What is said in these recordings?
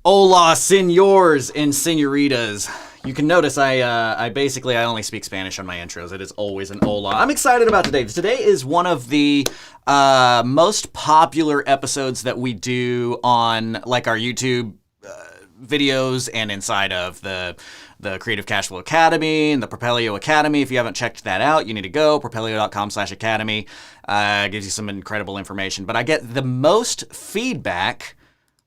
Hola, senors and senoritas. You can notice I only speak Spanish on my intros. It is always an hola. I'm excited about today. Today is one of the most popular episodes that we do on like our YouTube videos and inside of the Creative Cashflow Academy and the Propelio Academy. If you haven't checked that out, you need to go. Propelio.com/academy gives you some incredible information. But I get the most feedback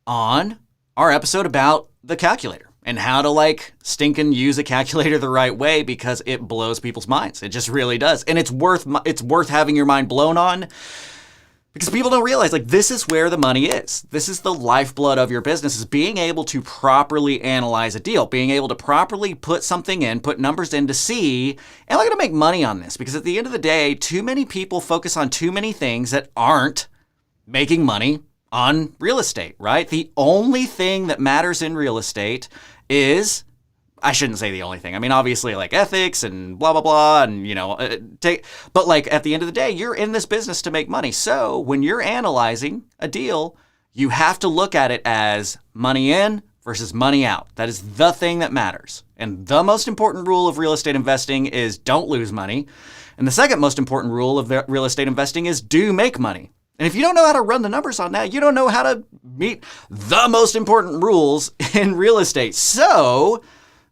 on our episode about the calculator and how to like stinking use a calculator the right way, because it blows people's minds. It just really does. And it's worth having your mind blown on, because people don't realize like this is where the money is. This is the lifeblood of your business, is being able to properly analyze a deal, being able to properly put something in, put numbers in to see, am I going to make money on this? Because at the end of the day, too many people focus on too many things that aren't making money on real estate, right? The only thing that matters in real estate is, I shouldn't say the only thing. I mean, obviously like ethics and blah, blah, blah. And, you know, but like at the end of the day, you're in this business to make money. So when you're analyzing a deal, you have to look at it as money in versus money out. That is the thing that matters. And the most important rule of real estate investing is don't lose money. And the second most important rule of real estate investing is do make money. And if you don't know how to run the numbers on that, you don't know how to meet the most important rules in real estate. So,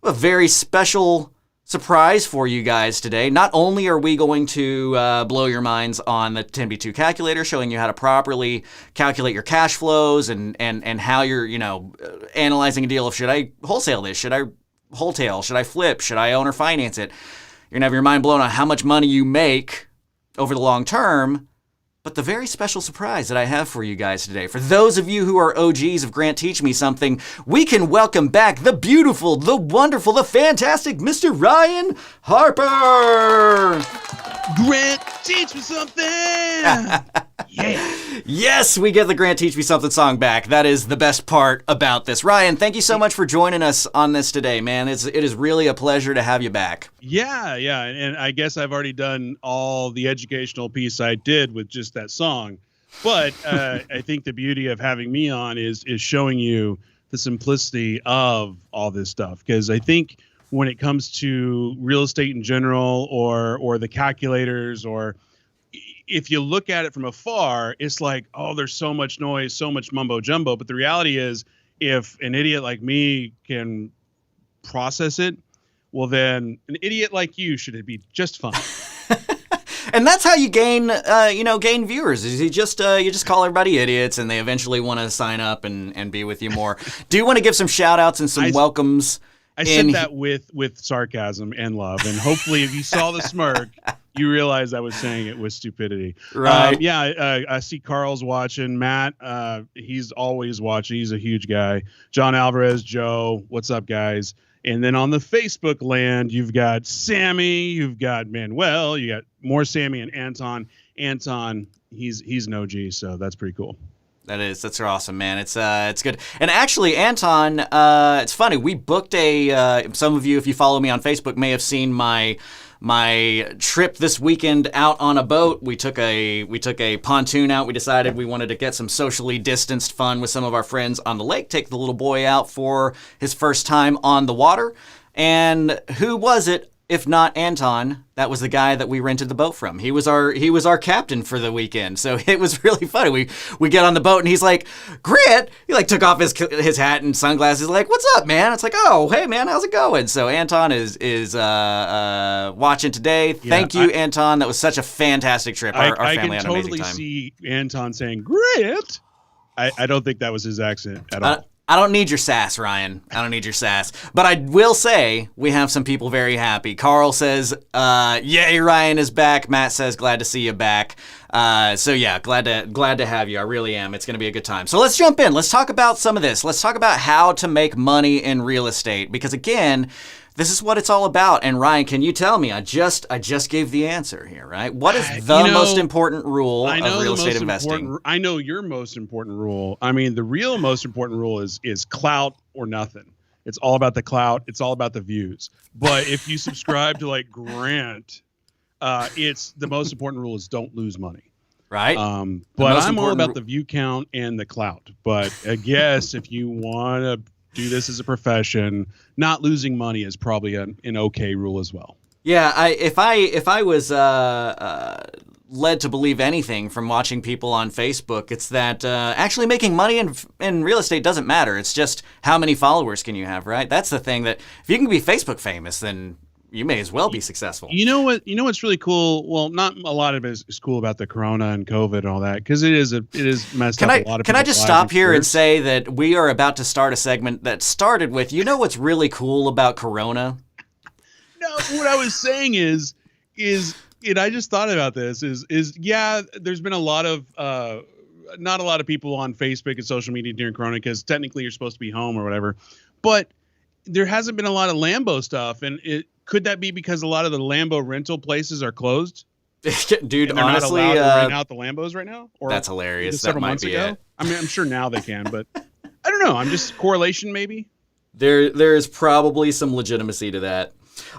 a very special surprise for you guys today. Not only are we going to blow your minds on the 10B2 calculator, showing you how to properly calculate your cash flows and how you're, you know, analyzing a deal of, should I wholesale this? Should I wholesale? Should I flip? Should I own or finance it? You're going to have your mind blown on how much money you make over the long term. But the very special surprise that I have for you guys today, for those of you who are OGs of Grant Teach Me Something, we can welcome back the beautiful, the wonderful, the fantastic Mr. Ryan Harper. Grant, teach me something. Yeah. Yes, we get the Grant Teach Me Something song back. That is the best part about this. Ryan, thank you so much for joining us on this today, man. It is really a pleasure to have you back. Yeah. And I guess I've already done all the educational piece I did with just that song. But I think the beauty of having me on is showing you the simplicity of all this stuff. Because I think when it comes to real estate in general, or the calculators, or if you look at it from afar, it's like, oh, there's so much noise, so much mumbo jumbo. But the reality is, if an idiot like me can process it, well, then an idiot like you should be just fine. And that's how you gain viewers. Is you just call everybody idiots, and they eventually want to sign up and be with you more. Do you want to give some shout outs and some welcomes? I said that with sarcasm and love, and hopefully if you saw the smirk, you realize I was saying it with stupidity. Right. I see Carl's watching. Matt, he's always watching. He's a huge guy. John Alvarez, Joe, what's up, guys? And then on the Facebook land, you've got Sammy, you've got Manuel, you got more Sammy and Anton. Anton, he's an OG, so that's pretty cool. That's awesome, man. It's good. And actually, Anton, it's funny. We booked some of you, if you follow me on Facebook, may have seen my trip this weekend out on a boat. We took a pontoon out. We decided we wanted to get some socially distanced fun with some of our friends on the lake, take the little boy out for his first time on the water. And who was it, if not Anton? That was the guy that we rented the boat from. He was our captain for the weekend. So it was really funny. We get on the boat and he's like, Grant, he like took off his hat and sunglasses, like, what's up, man? It's like, oh, hey man, how's it going? So Anton is watching today. Thank you, Anton. That was such a fantastic trip. Our family had an amazing time. I can totally see Anton saying, Grant. I don't think that was his accent at all. I don't need your sass, Ryan. I don't need your sass. But I will say we have some people very happy. Carl says, yay, Ryan is back. Matt says, glad to see you back. So yeah, glad to have you. I really am. It's going to be a good time. So let's jump in. Let's talk about some of this. Let's talk about how to make money in real estate. Because again, this is what it's all about. And Ryan, can you tell me? I just gave the answer here, right? What is the most important rule of real estate investing? I know your most important rule. I mean, the real most important rule is clout or nothing. It's all about the clout. It's all about the views. But if you subscribe to like Grant, it's the most important rule is don't lose money. Right. But I'm all about the view count and the clout. But I guess if you want to do this as a profession. Not losing money is probably an okay rule as well. Yeah, if I was led to believe anything from watching people on Facebook, it's that actually making money in real estate doesn't matter. It's just how many followers can you have, right? That's the thing, that if you can be Facebook famous, then you may as well be successful. You know what? You know what's really cool? Well, not a lot of it is cool about the corona and COVID and all that, because it is messed up a lot of people's lives. Can I just stop here and say that we are about to start a segment that started with, you know what's really cool about corona? No, what I was saying is I just thought about this is yeah, there's been a lot of not a lot of people on Facebook and social media during corona, because technically you're supposed to be home or whatever, but there hasn't been a lot of Lambo stuff. And could that be because a lot of the Lambo rental places are closed? Dude, and they're honestly, not allowed to rent out the Lambos right now? Or that's hilarious. Several that might months be ago? it. I mean, I'm sure now they can, but I don't know. I'm just correlation maybe. There's probably some legitimacy to that.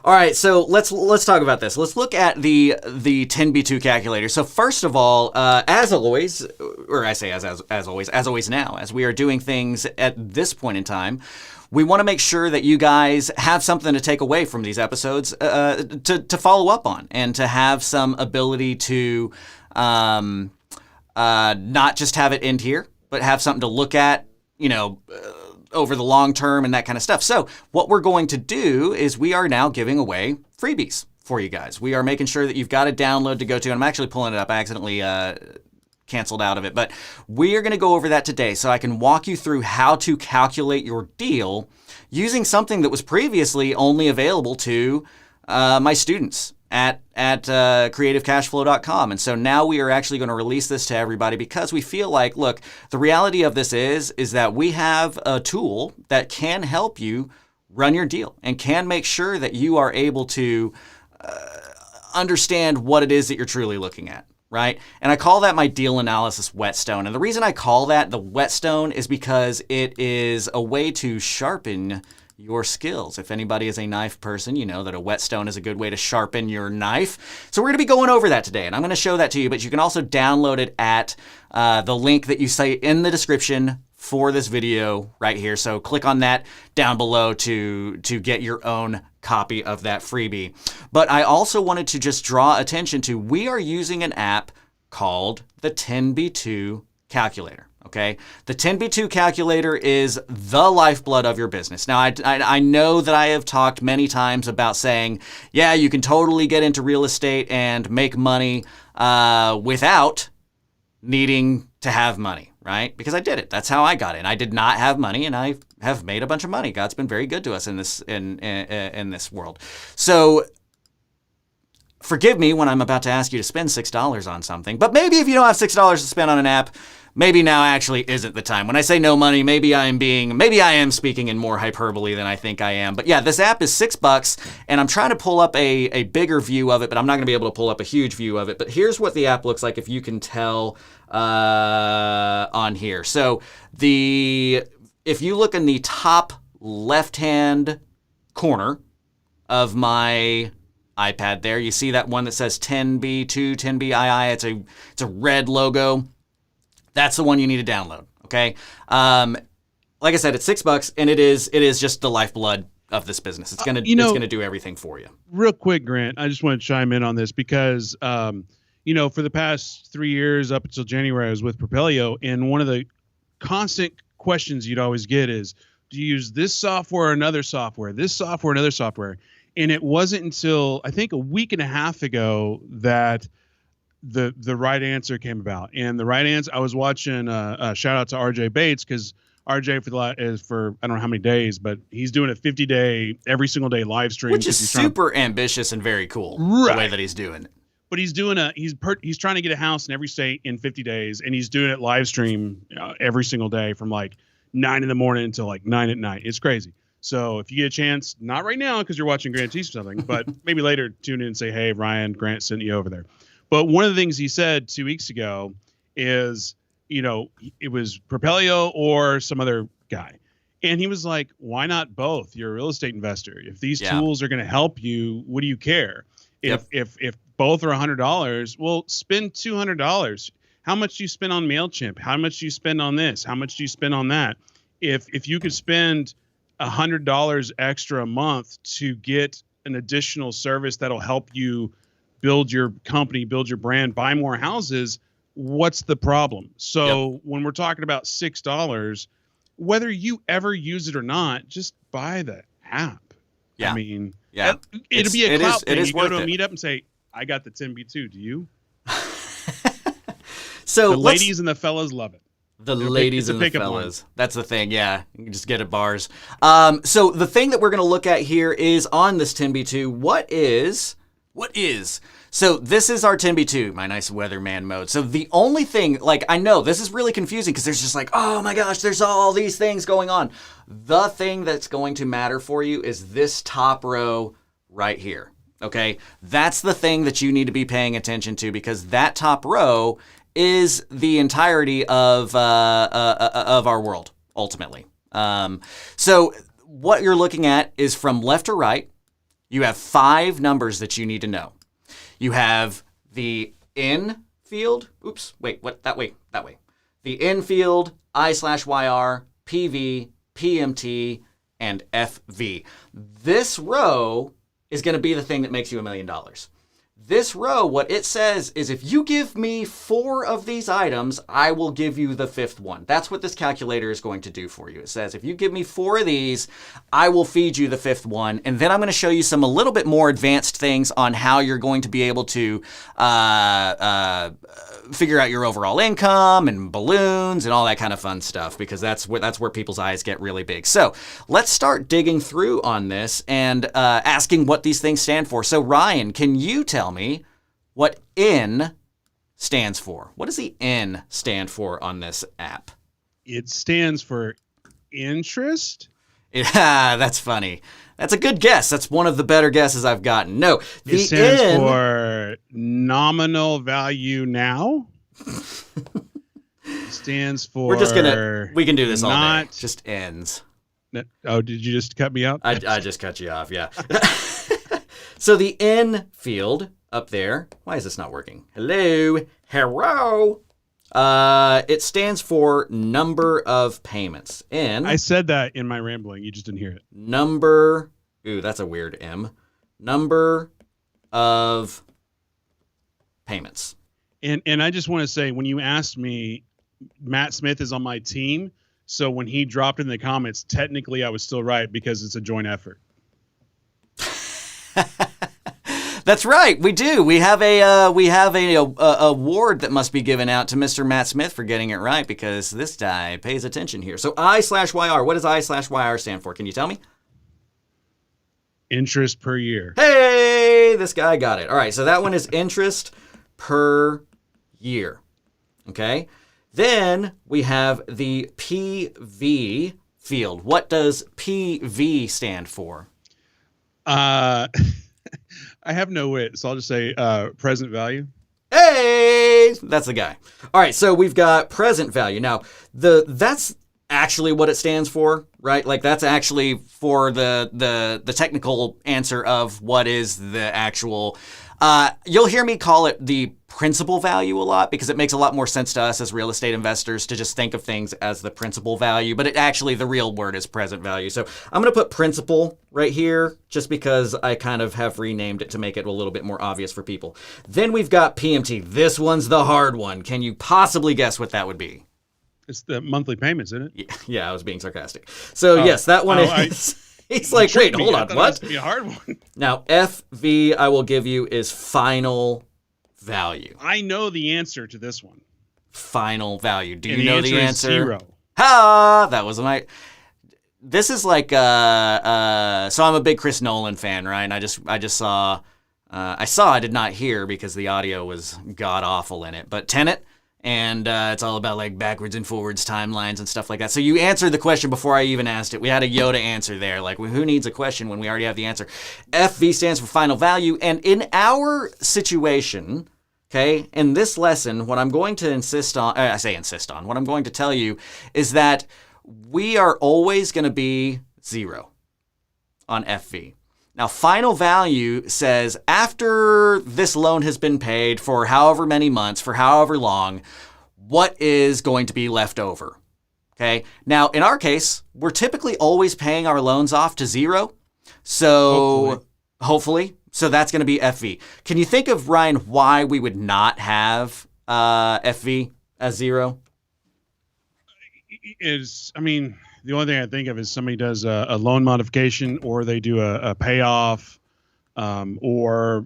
All right, so let's talk about this. Let's look at the 10B2 calculator. So first of all, as always, or I say as always now, as we are doing things at this point in time, we want to make sure that you guys have something to take away from these episodes to follow up on, and to have some ability to not just have it end here, but have something to look at, over the long term and that kind of stuff. So what we're going to do is we are now giving away freebies for you guys. We are making sure that you've got a download to go to, and I'm actually pulling it up. I accidentally canceled out of it, but we are going to go over that today, so I can walk you through how to calculate your deal using something that was previously only available to my students at CreativeCashFlow.com. And so now we are actually going to release this to everybody, because we feel like, look, the reality of this is that we have a tool that can help you run your deal and can make sure that you are able to understand what it is that you're truly looking at, right? And I call that my deal analysis whetstone. And the reason I call that the whetstone is because it is a way to sharpen your skills. If anybody is a knife person, you know that a whetstone is a good way to sharpen your knife. So we're going to be going over that today, and I'm going to show that to you, but you can also download it at the link that you see in the description for this video right here. So click on that down below to get your own copy of that freebie. But I also wanted to just draw attention to, we are using an app called the 10B2 calculator. Okay, the 10B2 calculator is the lifeblood of your business. Now, I know that I have talked many times about saying, yeah, you can totally get into real estate and make money without needing to have money, right? Because I did it. That's how I got in. I did not have money, and I have made a bunch of money. God's been very good to us in this world. So forgive me when I'm about to ask you to spend $6 on something, but maybe if you don't have $6 to spend on an app, maybe now actually isn't the time. When I say no money, maybe I am speaking in more hyperbole than I think I am. But yeah, this app is $6, and I'm trying to pull up a bigger view of it, but I'm not going to be able to pull up a huge view of it. But here's what the app looks like, if you can tell on here. So if you look in the top left-hand corner of my iPad there, you see that one that says 10B2, 10BII. It's a red logo. That's the one you need to download, okay? Like I said, it's $6, and it is just the lifeblood of this business. It's gonna do everything for you. Real quick, Grant, I just want to chime in on this because for the past 3 years up until January, I was with Propelio, and one of the constant questions you'd always get is, do you use this software or another software? This software, another software? And it wasn't until I think a week and a half ago that the right answer came about. And the right answer, I was watching a shout out to RJ Bates, because RJ for I don't know how many days, but he's doing a 50-day every single day live stream, which is super ambitious and very cool. Right. The way that he's doing it. But he's doing he's trying to get a house in every state in 50 days, and he's doing it live stream every single day from like 9 in the morning until like 9 at night. It's crazy. So if you get a chance, not right now because you're watching Grant teach something, but maybe later tune in and say, hey, Ryan, Grant sent you over there. But one of the things he said 2 weeks ago is, it was Propelio or some other guy. And he was like, why not both? You're a real estate investor. If these tools are going to help you, what do you care? If both are $100, well, spend $200. How much do you spend on MailChimp? How much do you spend on this? How much do you spend on that? If you could spend $100 extra a month to get an additional service that'll help you build your company, build your brand, buy more houses, what's the problem? So when we're talking about $6, whether you ever use it or not, just buy the app. Yeah. I mean, yeah, it'll be a clout thing. It is you worth go to a it. meetup and say, I got the 10B2. Do you? So the ladies and the fellas love it. The ladies and the fellas. That's the thing, yeah. You can just get at bars. So the thing that we're going to look at here is on this 10B2, what is? So this is our 10B2, my nice weatherman mode. So the only thing, like, I know this is really confusing because there's just like, oh my gosh, there's all these things going on. The thing that's going to matter for you is this top row right here, okay? That's the thing that you need to be paying attention to because that top row is the entirety of our world, ultimately. So what you're looking at is from left to right, you have 5 numbers that you need to know. You have the in field. Oops, wait, what? That way. The in field, I/YR, PV, PMT, and FV. This row is going to be the thing that makes you $1 million. This row, what it says is if you give me 4 of these items, I will give you the 5th one. That's what this calculator is going to do for you. It says if you give me 4 of these, I will feed you the 5th one. And then I'm going to show you some a little bit more advanced things on how you're going to be able to figure out your overall income and balloons and all that kind of fun stuff because that's where people's eyes get really big. So let's start digging through on this and asking what these things stand for. So Ryan, can you tell me what N stands for? What does the N stand for on this app? It stands for interest. Yeah, that's funny. That's a good guess. That's one of the better guesses I've gotten. No, it stands for nominal value now. It stands for. We can do this all day. Just ends. Oh, did you just cut me out? I just cut you off. Yeah. So the N field up there. Why is this not working? Hello. It stands for number of payments. I said that in my rambling. You just didn't hear it. Number. Ooh, that's a weird M. Number of payments. And I just want to say, when you asked me, Matt Smith is on my team. So when he dropped in the comments, technically I was still right because it's a joint effort. That's right. We do. We have a award that must be given out to Mr. Matt Smith for getting it right because this guy pays attention here. So I/YR. What does I/YR stand for? Can you tell me? Interest per year. Hey, this guy got it. All right. So that one is interest per year. Okay. Then we have the PV field. What does PV stand for? I have no wit, so I'll just say present value. Hey, that's the guy. All right, so we've got present value. Now, that's actually what it stands for, right? Like that's actually for the technical answer of what is the actual. You'll hear me call it the principal value a lot because it makes a lot more sense to us as real estate investors to just think of things as the principal value, but the real word is present value. So I'm going to put principal right here just because I kind of have renamed it to make it a little bit more obvious for people. Then we've got PMT. This one's the hard one. Can you possibly guess what that would be? It's the monthly payments, isn't it? Yeah, I was being sarcastic. So yes, that one is... He's like, wait, hold on, what? It's going to be a hard one. Now, FV, I will give you, is final value. I know the answer to this one. Final value. Do you know the answer? 0. Ha! That was my... This is like, so I'm a big Chris Nolan fan, right? And I just saw, I did not hear because the audio was god-awful in it, but Tenet, and it's all about like backwards and forwards timelines and stuff like that. So you answered the question before I even asked it. We had a Yoda answer there. Like, who needs a question when we already have the answer? FV stands for final value. And in our situation, okay, in this lesson, what I'm going to what I'm going to tell you is that we are always going to be 0 on FV. Now, final value says after this loan has been paid for however many months, for however long, what is going to be left over? Okay. Now, in our case, we're typically always paying our loans off to zero. So hopefully. So that's going to be FV. Can you think of, Ryan, why we would not have FV as zero? The only thing I think of is somebody does a loan modification, or they do a payoff, or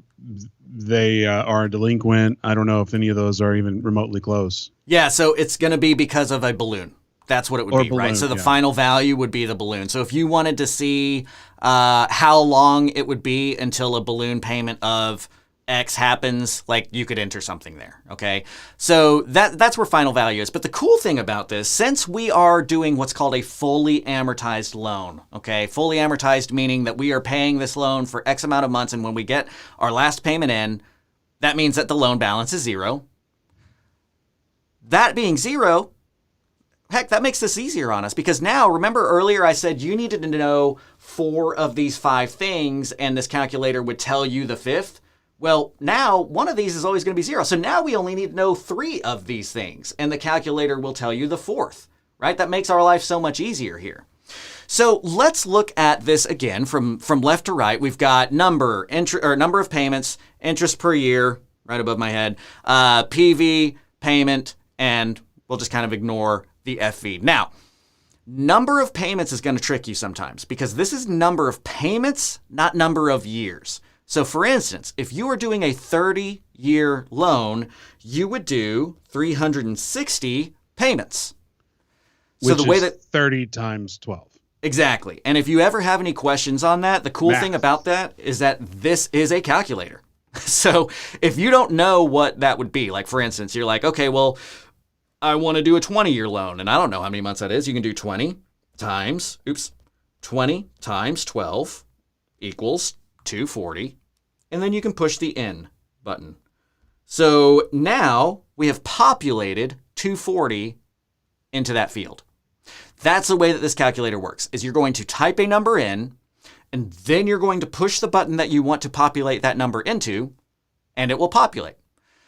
they are a delinquent. I don't know if any of those are even remotely close. Yeah, so it's going to be because of a balloon. That's what it would be, balloon, right? So the final value would be the balloon. So if you wanted to see how long it would be until a balloon payment of X happens, like, you could enter something there, okay? So that's where final value is. But the cool thing about this, since we are doing what's called a fully amortized loan, okay? Fully amortized meaning that we are paying this loan for X amount of months, and when we get our last payment in, that means that the loan balance is zero. That being zero, heck, that makes this easier on us, because now, remember earlier I said you needed to know 4 of these 5 things, and this calculator would tell you the 5th. Well, now one of these is always going to be zero. So now we only need to know 3 of these things, and the calculator will tell you the 4th, right? That makes our life so much easier here. So let's look at this again from left to right. We've got number of payments, interest per year, right above my head, PV, payment, and we'll just kind of ignore the FV. Now, number of payments is going to trick you sometimes, because this is number of payments, not number of years. So for instance, if you were doing a 30-year loan, you would do 360 payments. So the way that 30 times 12. Exactly. And if you ever have any questions on that, the cool thing about that is that this is a calculator. So if you don't know what that would be, like for instance, you're like, okay, well, I want to do a 20-year loan, and I don't know how many months that is. You can do 20 times 12 equals 240. And then you can push the N button. So now we have populated 240 into that field. That's the way that this calculator works, is you're going to type a number in, and then you're going to push the button that you want to populate that number into, and it will populate.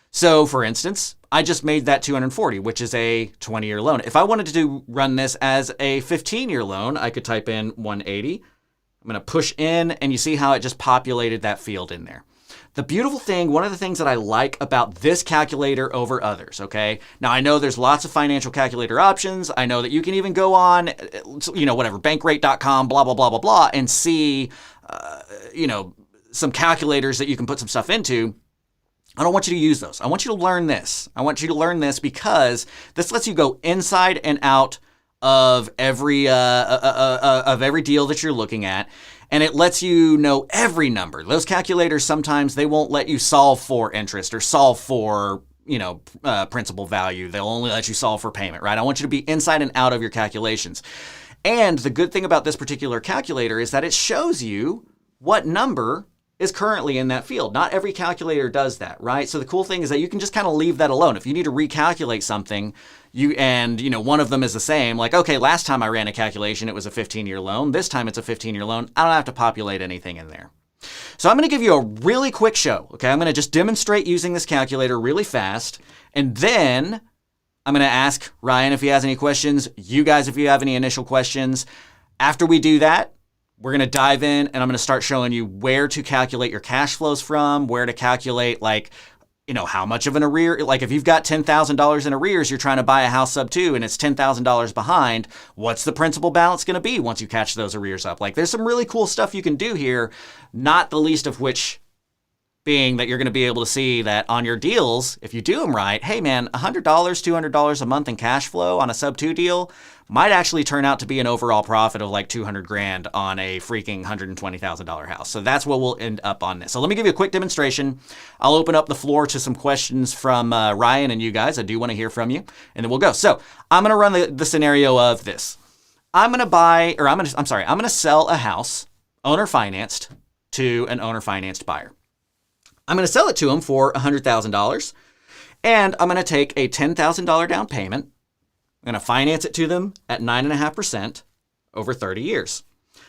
So for instance, I just made that 240, which is a 20-year loan. If I wanted to run this as a 15-year loan, I could type in 180. I'm going to push in, and you see how it just populated that field in there. The beautiful thing, one of the things that I like about this calculator over others, okay? Now, I know there's lots of financial calculator options. I know that you can even go on, bankrate.com, blah, blah, blah, blah, blah, and see, some calculators that you can put some stuff into. I don't want you to use those. I want you to learn this. I want you to learn this because this lets you go inside and out of every deal that you're looking at, and it lets you know every number. Those calculators, sometimes they won't let you solve for interest or solve for principal value. They'll only let you solve for payment, right? I want you to be inside and out of your calculations. And the good thing about this particular calculator is that it shows you what number is currently in that field. Not every calculator does that, right? So the cool thing is that you can just kind of leave that alone. If you need to recalculate something, one of them is the same, like, okay, last time I ran a calculation, it was a 15-year loan. This time it's a 15-year loan. I don't have to populate anything in there. So I'm going to give you a really quick show, okay? I'm going to just demonstrate using this calculator really fast, and then I'm going to ask Ryan if he has any questions, you guys if you have any initial questions. After we do that, we're going to dive in, and I'm going to start showing you where to calculate your cash flows from, where to calculate, how much of an arrear, like if you've got $10,000 in arrears, you're trying to buy a house sub 2 and it's $10,000 behind, what's the principal balance going to be once you catch those arrears up? Like, there's some really cool stuff you can do here, not the least of which being that you're going to be able to see that on your deals, if you do them right, hey man, $100, $200 a month in cash flow on a sub 2 deal might actually turn out to be an overall profit of like $200,000 on a freaking $120,000 house. So that's what we'll end up on this. So let me give you a quick demonstration. I'll open up the floor to some questions from Ryan and you guys. I do want to hear from you, and then we'll go. So I'm going to run the scenario of this. I'm going to sell a house owner financed to an owner financed buyer. I'm going to sell it to him for $100,000, and I'm going to take a $10,000 down payment. I'm going to finance it to them at 9.5% over 30 years.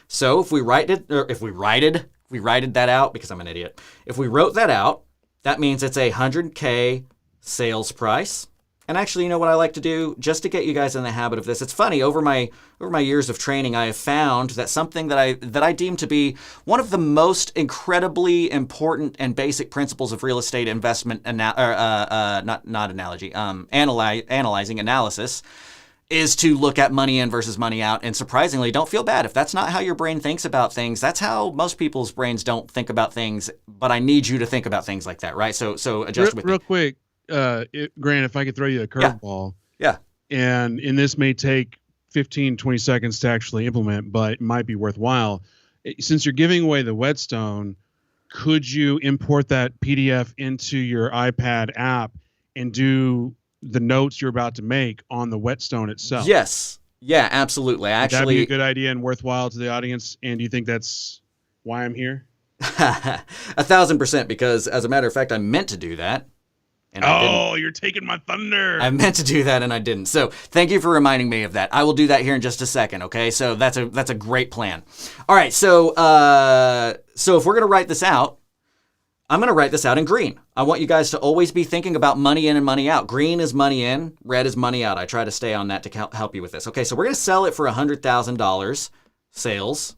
So if we rated that out, because I'm an idiot. If we wrote that out, that means it's a $100K sales price. And actually, you know what I like to do, just to get you guys in the habit of this. It's funny, over my years of training, I have found that something that I deem to be one of the most incredibly important and basic principles of real estate investment analyzing analysis is to look at money in versus money out. And surprisingly, don't feel bad if that's not how your brain thinks about things. That's how most people's brains don't think about things. But I need you to think about things like that, right? So adjust with real quick. Grant, if I could throw you a curveball. Yeah. And this may take 15, 20 seconds to actually implement, but it might be worthwhile. Since you're giving away the whetstone, could you import that PDF into your iPad app and do the notes you're about to make on the whetstone itself? Yes. Yeah, absolutely. Actually, that'd be a good idea and worthwhile to the audience. And do you think that's why I'm here? 1,000%, because as a matter of fact, I meant to do that. And you're taking my thunder. I meant to do that and I didn't. So thank you for reminding me of that. I will do that here in just a second. Okay. So that's a great plan. All right. So if we're going to write this out, I'm going to write this out in green. I want you guys to always be thinking about money in and money out. Green is money in, red is money out. I try to stay on that to help you with this. Okay. So we're going to sell it for $100,000 sales.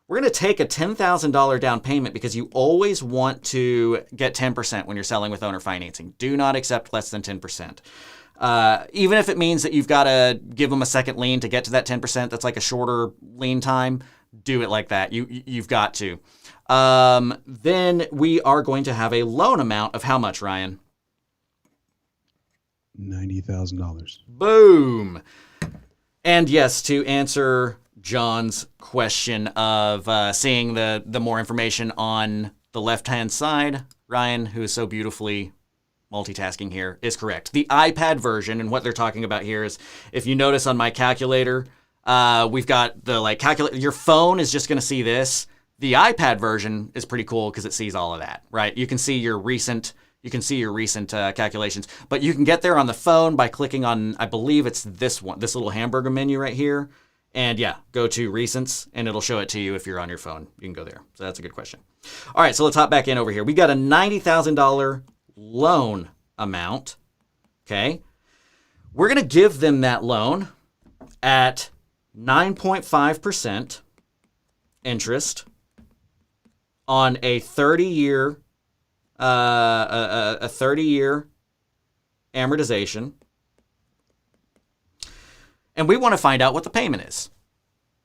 We're going to take a $10,000 down payment because you always want to get 10% when you're selling with owner financing. Do not accept less than 10%. Even if it means that you've got to give them a second lien to get to that 10%, that's like a shorter lien time, do it like that. You've got to. Then we are going to have a loan amount of how much, Ryan? $90,000. Boom. And yes, to answer John's question of seeing the more information on the left-hand side, Ryan, who is so beautifully multitasking here, is correct. The iPad version, and what they're talking about here is, if you notice on my calculator, we've got the calculator. Your phone is just going to see this. The iPad version is pretty cool because it sees all of that, right? You can see your recent calculations, but you can get there on the phone by clicking on, I believe it's this little hamburger menu right here. And yeah, go to recents and it'll show it to you if you're on your phone. You can go there. So that's a good question. All right, so let's hop back in over here. We got a $90,000 loan amount. Okay. We're going to give them that loan at 9.5% interest on a 30-year a 30-year amortization. And we want to find out what the payment is.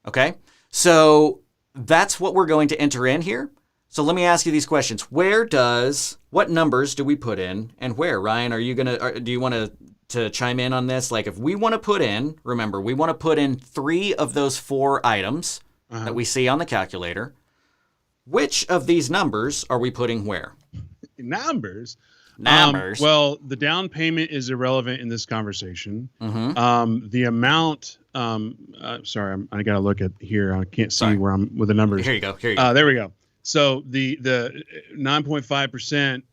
Okay? So that's what we're going to enter in here. So let me ask you these questions. What numbers do we put in and where? Ryan, do you want to chime in on this? Like, if we want to put in, remember, we want to put in 3 of those 4 items that we see on the calculator. Which of these numbers are we putting where? Numbers? Well, the down payment is irrelevant in this conversation. Mm-hmm. The amount, sorry, I got to look at here. I can't see where I'm with the numbers. Here you go. There we go. So the 9.5%,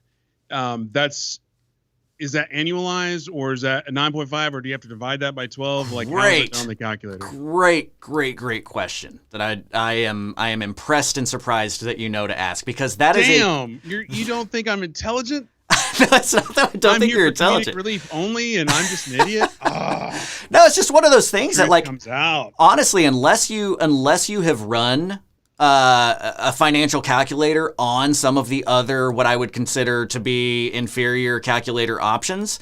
is that annualized, or is that a 9.5, or do you have to divide that by 12? Like, how is it on the calculator? Great question that I am impressed and surprised that you know to ask, because that is you don't think I'm intelligent? No, it's not that I don't think you're intelligent. Relief only, and I'm just an idiot. No, it's just one of those things that, like, comes out. Honestly, unless you have run a financial calculator on some of the other, what I would consider to be inferior calculator options,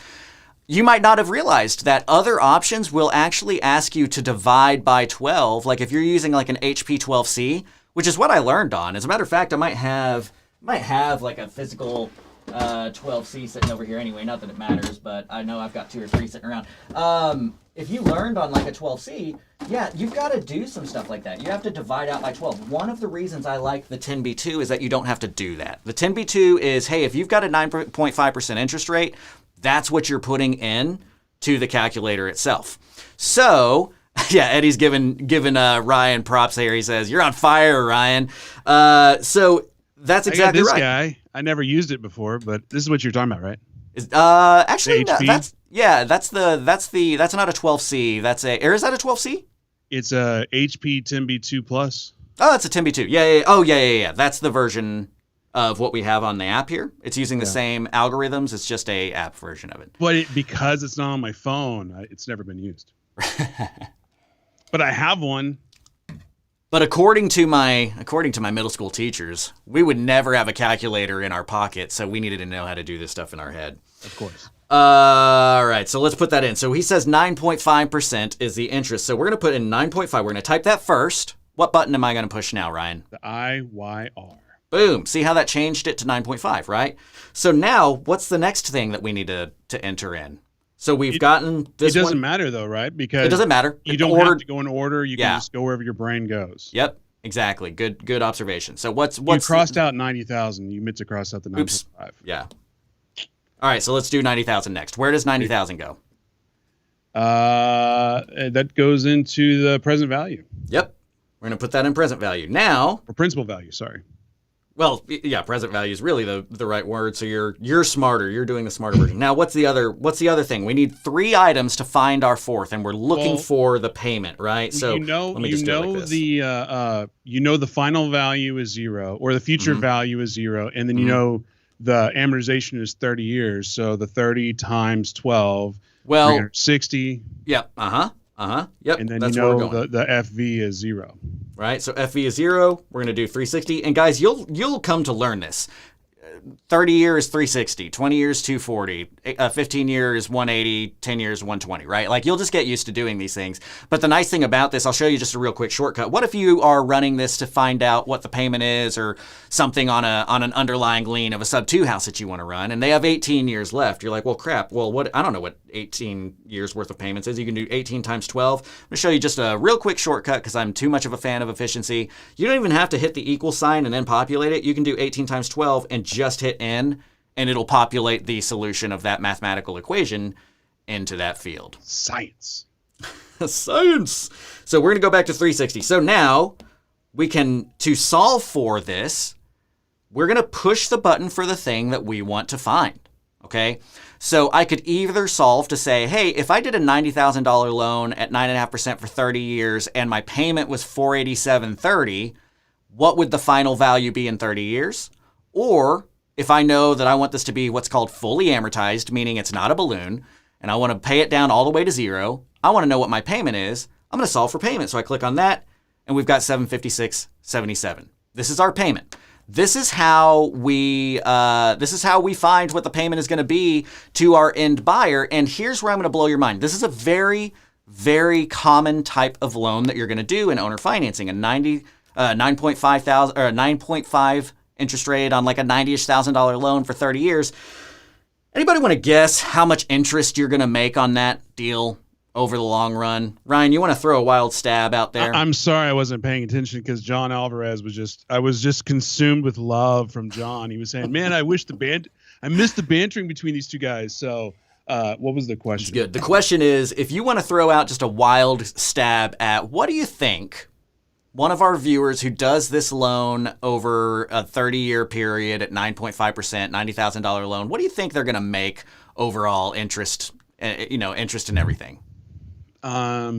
you might not have realized that other options will actually ask you to divide by 12. Like, if you're using like an HP 12C, which is what I learned on. As a matter of fact, I might have like a physical 12C sitting over here anyway. Not that it matters, but I know I've got 2 or 3 sitting around. If you learned on like a 12C, yeah, you've got to do some stuff like that. You have to divide out by 12. One of the reasons I like the 10B2 is that you don't have to do that. The 10B2 is, hey, if you've got a 9.5% interest rate, that's what you're putting in to the calculator itself. So, yeah, Eddie's giving Ryan props here. He says, "You're on fire, Ryan." So that's exactly right. This guy, I never used it before, but this is what you're talking about, right? Actually, no, that's not a 12C. Or is that a 12C? It's a HP 10B2 Plus. Oh, that's a 10B2. Yeah. Oh, yeah. That's the version of what we have on the app here. It's using the same algorithms. It's just a app version of it. But because it's not on my phone, it's never been used. But I have one. But according to my middle school teachers, we would never have a calculator in our pocket, so we needed to know how to do this stuff in our head. Of course. All right, so let's put that in. So he says 9.5% is the interest. So we're going to put in 9.5. We're going to type that first. What button am I going to push now, Ryan? The IYR. Boom. See how that changed it to 9.5, right? So now what's the next thing that we need to enter in? So we've gotten this one. It doesn't matter though, right? Because it doesn't matter. You don't have to go in order. You can just go wherever your brain goes. Yep. Exactly. Good observation. So what's you crossed out 90,000. You meant to cross out the 9.5. Yeah. All right, so let's do 90,000 next. Where does 90,000 go? That goes into the present value. Yep. We're going to put that in present value. Now, or principal value, sorry. Well, yeah, present value is really the right word. So you're smarter. You're doing the smarter version. Now, what's the other thing? We need 3 items to find our fourth, and we're looking for the payment, right? So the final value is 0, or the future value is 0, and then you know the amortization is 30 years. So the 30 times 12, 360. Yep. Yep. And then that's the FV is 0. Right, so FV is 0. We're going to do 360. And guys, you'll come to learn this. 30 years, 360. 20 years, 240. 15 years, 180. 10 years, 120, right? Like, you'll just get used to doing these things. But the nice thing about this, I'll show you just a real quick shortcut. What if you are running this to find out what the payment is or something on an underlying lien of a sub-2 house that you want to run, and they have 18 years left? You're like, well, crap. Well, I don't know what 18 years worth of payments is. You can do 18 times 12. I'm going to show you just a real quick shortcut because I'm too much of a fan of efficiency. You don't even have to hit the equal sign and then populate it. You can do 18 times 12 and just hit N, and it'll populate the solution of that mathematical equation into that field. Science. Science. So we're going to go back to 360. So now to solve for this, we're going to push the button for the thing that we want to find. Okay? So I could either solve to say, hey, if I did a $90,000 loan at 9.5% for 30 years and my payment was $487.30, what would the final value be in 30 years? Or if I know that I want this to be what's called fully amortized, meaning it's not a balloon, and I want to pay it down all the way to 0, I want to know what my payment is. I'm going to solve for payment. So I click on that, and we've got $756.77. This is our payment. This is how we find what the payment is going to be to our end buyer. And here's where I'm going to blow your mind. This is a very, very common type of loan that you're going to do in owner financing. A 9.5 interest rate on like a $90,000 loan for 30 years. Anybody want to guess how much interest you're going to make on that deal over the long run? Ryan, you want to throw a wild stab out there? I'm sorry I wasn't paying attention because John Alvarez I was just consumed with love from John. He was saying, man, I missed the bantering between these two guys. So what was the question? Good. The question is, if you want to throw out just a wild stab at what do you think one of our viewers who does this loan over a 30-year period at 9.5%, $90,000 loan, what do you think they're going to make overall interest, interest in everything? A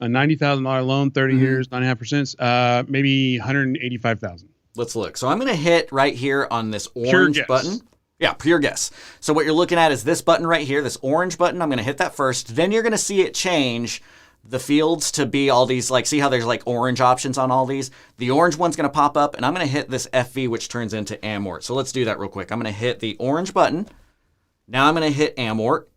$90,000 loan, 30 years, 9.5%, maybe $185,000. Let's look. So I'm going to hit right here on this orange button. Yeah, pure guess. So what you're looking at is this button right here, this orange button. I'm going to hit that first. Then you're going to see it change the fields to be all these, like, see how there's like orange options on all these? The orange one's going to pop up, and I'm going to hit this FV, which turns into amort. So let's do that real quick. I'm going to hit the orange button. Now I'm going to hit amort,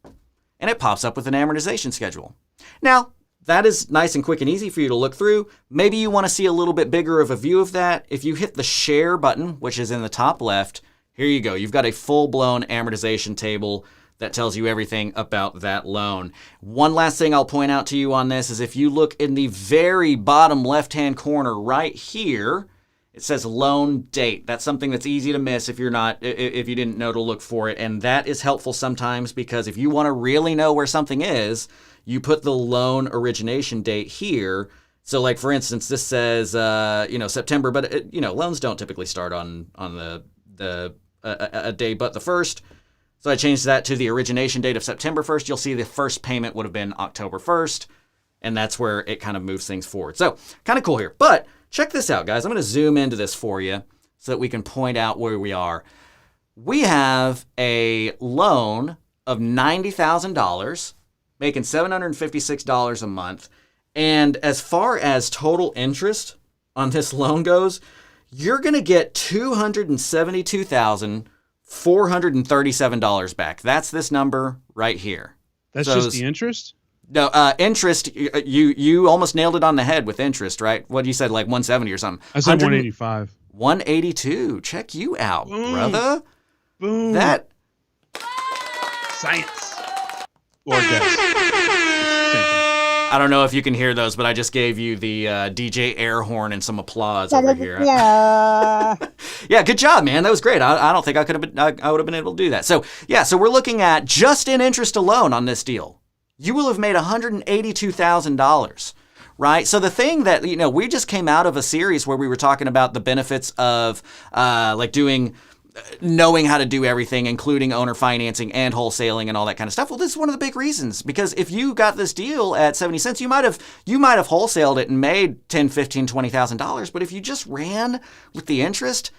and it pops up with an amortization schedule. Now, that is nice and quick and easy for you to look through. Maybe you want to see a little bit bigger of a view of that. If you hit the share button, which is in the top left, here you go. You've got a full-blown amortization table that tells you everything about that loan. One last thing I'll point out to you on this is if you look in the very bottom left-hand corner right here, it says loan date. That's something that's easy to miss if you didn't know to look for it. And that is helpful sometimes because if you want to really know where something is, you put the loan origination date here. So like, for instance, this says, September, but loans don't typically start on a day but the first. So I changed that to the origination date of September 1st. You'll see the first payment would have been October 1st, and that's where it kind of moves things forward. So kind of cool here. But check this out, guys. I'm going to zoom into this for you. so that we can point out where we are. We have a loan of $90,000, making $756 a month. And as far as total interest on this loan goes, you're going to get $272,437 back. That's this number right here. That's So just the interest? No, interest, you almost nailed it on the head with interest, right? What you said, like 170 or something. I said 185. 182. Check you out, Boom. brother. Boom. That Science. Or guess. Same thing. I don't know if you can hear those, but I just gave you the DJ air horn and some applause over here. Yeah, good job, man. That was great. I don't think I could have been. I would have been able to do that. So yeah, so we're looking at just in interest alone on this deal, you will have made $182,000. Right. So the thing that, we just came out of a series where we were talking about the benefits of knowing how to do everything, including owner financing and wholesaling and all that kind of stuff. Well, this is one of the big reasons, because if you got this deal at 70 cents, you might have wholesaled it and made $10,000, $15,000, $20,000. But if you just ran with the interest,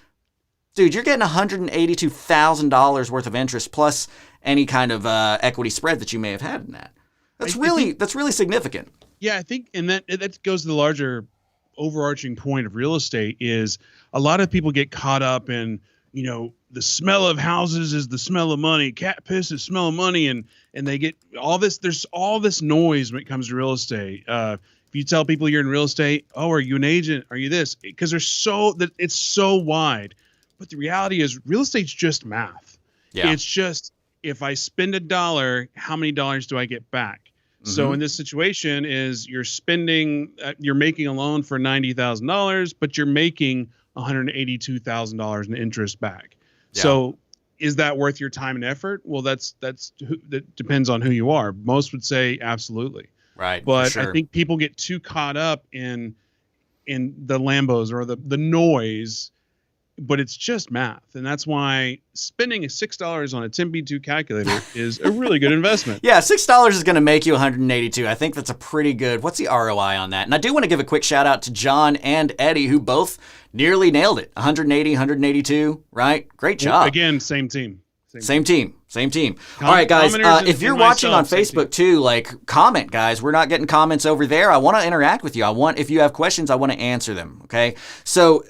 dude, you're getting $182,000 worth of interest plus any kind of equity spread that you may have had in that. That's really significant. Yeah, I think, and that goes to the larger overarching point of real estate is a lot of people get caught up in, the smell of houses is the smell of money. Cat piss is smell of money. And they get all this, there's all this noise when it comes to real estate. If you tell people you're in real estate, oh, are you an agent? Are you this? Because it's so wide. But the reality is real estate's just math. Yeah. It's just, if I spend $1, how many dollars do I get back? Mm-hmm. So in this situation is you're making a loan for $90,000, but you're making $182,000 in interest back. Yeah. So is that worth your time and effort? Well, that depends on who you are. Most would say absolutely. Right. But sure. I think people get too caught up in the Lambos or the noise, but it's just math. And that's why spending $6 on a 10B2 calculator is a really good investment. Yeah, $6 is going to make you 182. I think that's a pretty good. What's the ROI on that? And I do want to give a quick shout out to John and Eddie, who both nearly nailed it. 180, 182, right? Great job. Again, same team. Same team. All right, guys, if you're watching on Facebook too, comment, guys. We're not getting comments over there. I want to interact with you. If you have questions, I want to answer them, okay? So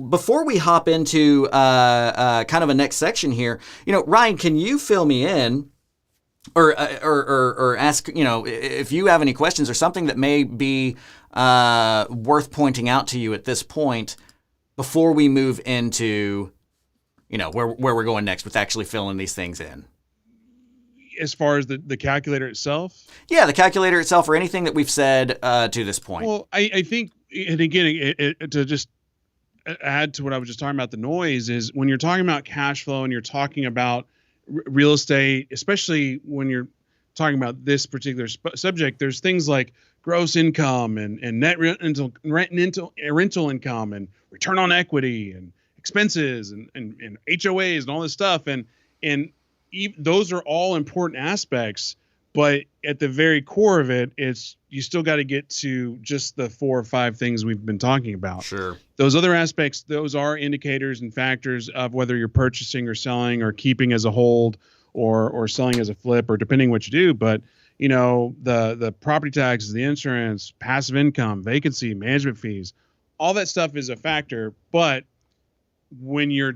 before we hop into kind of a next section here, Ryan, can you fill me in or ask, if you have any questions or something that may be worth pointing out to you at this point before we move into where we're going next with actually filling these things in. As far as the calculator itself? Yeah, the calculator itself or anything that we've said to this point. Well, I think, and again, to just add to what I was just talking about, the noise is when you're talking about cash flow and you're talking about real estate, especially when you're talking about this particular subject, there's things like gross income and net rental income and return on equity and expenses and HOAs and all this stuff. And those are all important aspects, but at the very core of it, you still got to get to just the 4 or 5 things we've been talking about. Sure. Those other aspects, those are indicators and factors of whether you're purchasing or selling or keeping as a hold or selling as a flip or depending what you do. But, the property taxes, the insurance, passive income, vacancy, management fees, all that stuff is a factor. But when you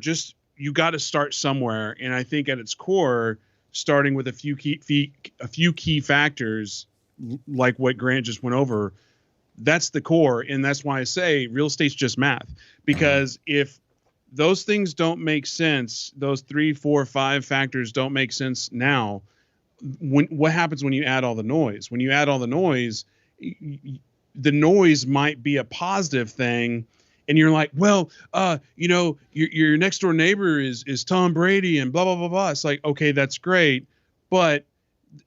got to start somewhere. And I think at its core, starting with a few key factors, like what Grant just went over, that's the core. And that's why I say real estate's just math, because if those things don't make sense, those 3, 4, 5 factors don't make sense now, what happens when you add all the noise? When you add all the noise might be a positive thing. And you're like, well, your next door neighbor is Tom Brady and blah, blah, blah, blah. It's like, okay, that's great. But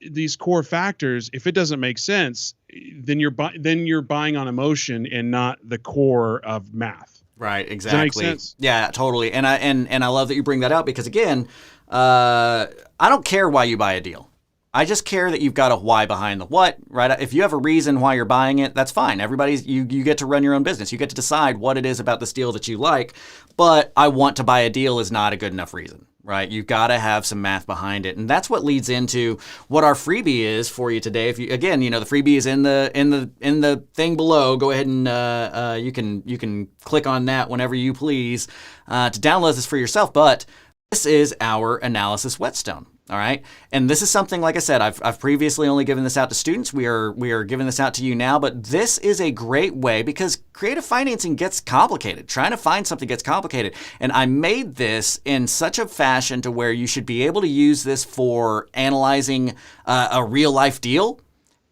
these core factors, if it doesn't make sense, then you're buying on emotion and not the core of math. Right. Exactly. Does that make sense? Yeah, totally. And I love that you bring that out because again, I don't care why you buy a deal. I just care that you've got a why behind the what, right? If you have a reason why you're buying it, that's fine. You get to run your own business. You get to decide what it is about this deal that you like, but I want to buy a deal is not a good enough reason, right? You've got to have some math behind it. And that's what leads into what our freebie is for you today. If you, again, the freebie is in the thing below. Go ahead and you can click on that whenever you please to download this for yourself. But this is our analysis whetstone. All right. And this is something, like I said, I've previously only given this out to students. We are giving this out to you now, but this is a great way because creative financing gets complicated. Trying to find something gets complicated. And I made this in such a fashion to where you should be able to use this for analyzing a real life deal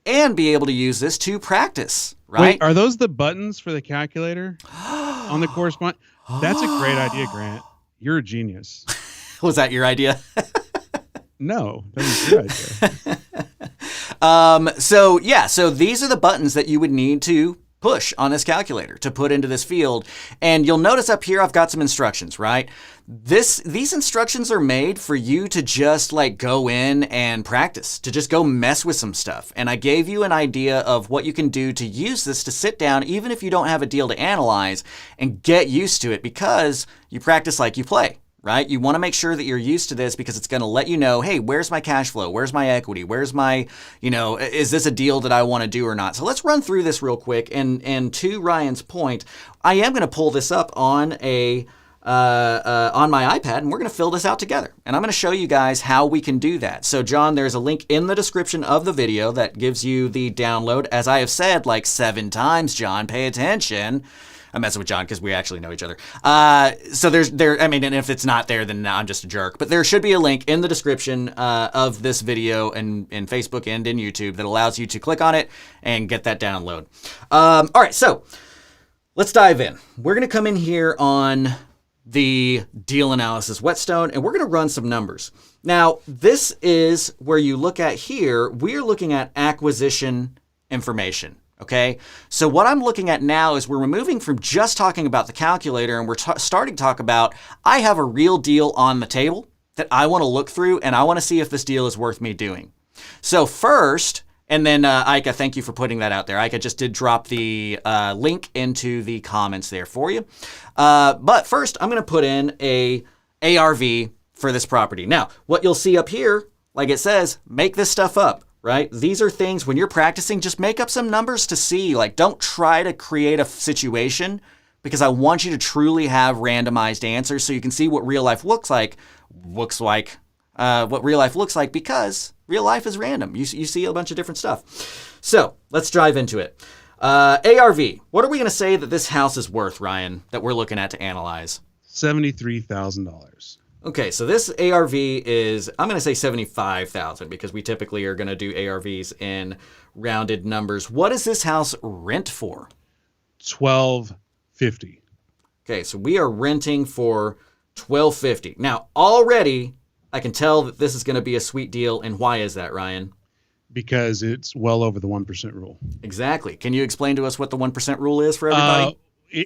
and be able to use this to practice, right? Wait, are those the buttons for the calculator on the correspondent? That's a great idea, Grant. You're a genius. Was that your idea? No, that was your idea. So these are the buttons that you would need to push on this calculator to put into this field. And you'll notice up here, I've got some instructions, right? These instructions are made for you to just like go in and practice, to just go mess with some stuff. And I gave you an idea of what you can do to use this to sit down, even if you don't have a deal to analyze, and get used to it because you practice like you play. Right? You want to make sure that you're used to this because it's going to let you know, hey, where's my cash flow? Where's my equity? Where's my, is this a deal that I want to do or not? So let's run through this real quick. And to Ryan's point, I am going to pull this up on my iPad and we're going to fill this out together. And I'm going to show you guys how we can do that. So John, there's a link in the description of the video that gives you the download. As I have said like 7 times, John, pay attention. I'm messing with John because we actually know each other. So and if it's not there, then I'm just a jerk. But there should be a link in the description of this video in Facebook and in YouTube that allows you to click on it and get that download. All right, so let's dive in. We're going to come in here on the deal analysis whetstone, and we're going to run some numbers. Now, this is where you look at here. We're looking at acquisition information. Okay, so what I'm looking at now is we're moving from just talking about the calculator and we're starting to talk about, I have a real deal on the table that I want to look through and I want to see if this deal is worth me doing. So first, and then Ika, thank you for putting that out there. Ika just did drop the link into the comments there for you. But first, I'm going to put in a ARV for this property. Now, what you'll see up here, like it says, make this stuff up. Right? These are things when you're practicing, just make up some numbers to see. Like, don't try to create a situation because I want you to truly have randomized answers so you can see what real life looks like because real life is random. You see a bunch of different stuff. So let's dive into it. ARV. What are we going to say that this house is worth, Ryan, that we're looking at to analyze? $73,000. Okay, so this ARV is, I'm going to say 75,000 because we typically are going to do ARVs in rounded numbers. What does this house rent for? $1,250. Okay, so we are renting for $1,250. Now, already I can tell that this is going to be a sweet deal. And why is that, Ryan? Because it's well over the 1% rule. Exactly. Can you explain to us what the 1% rule is for everybody?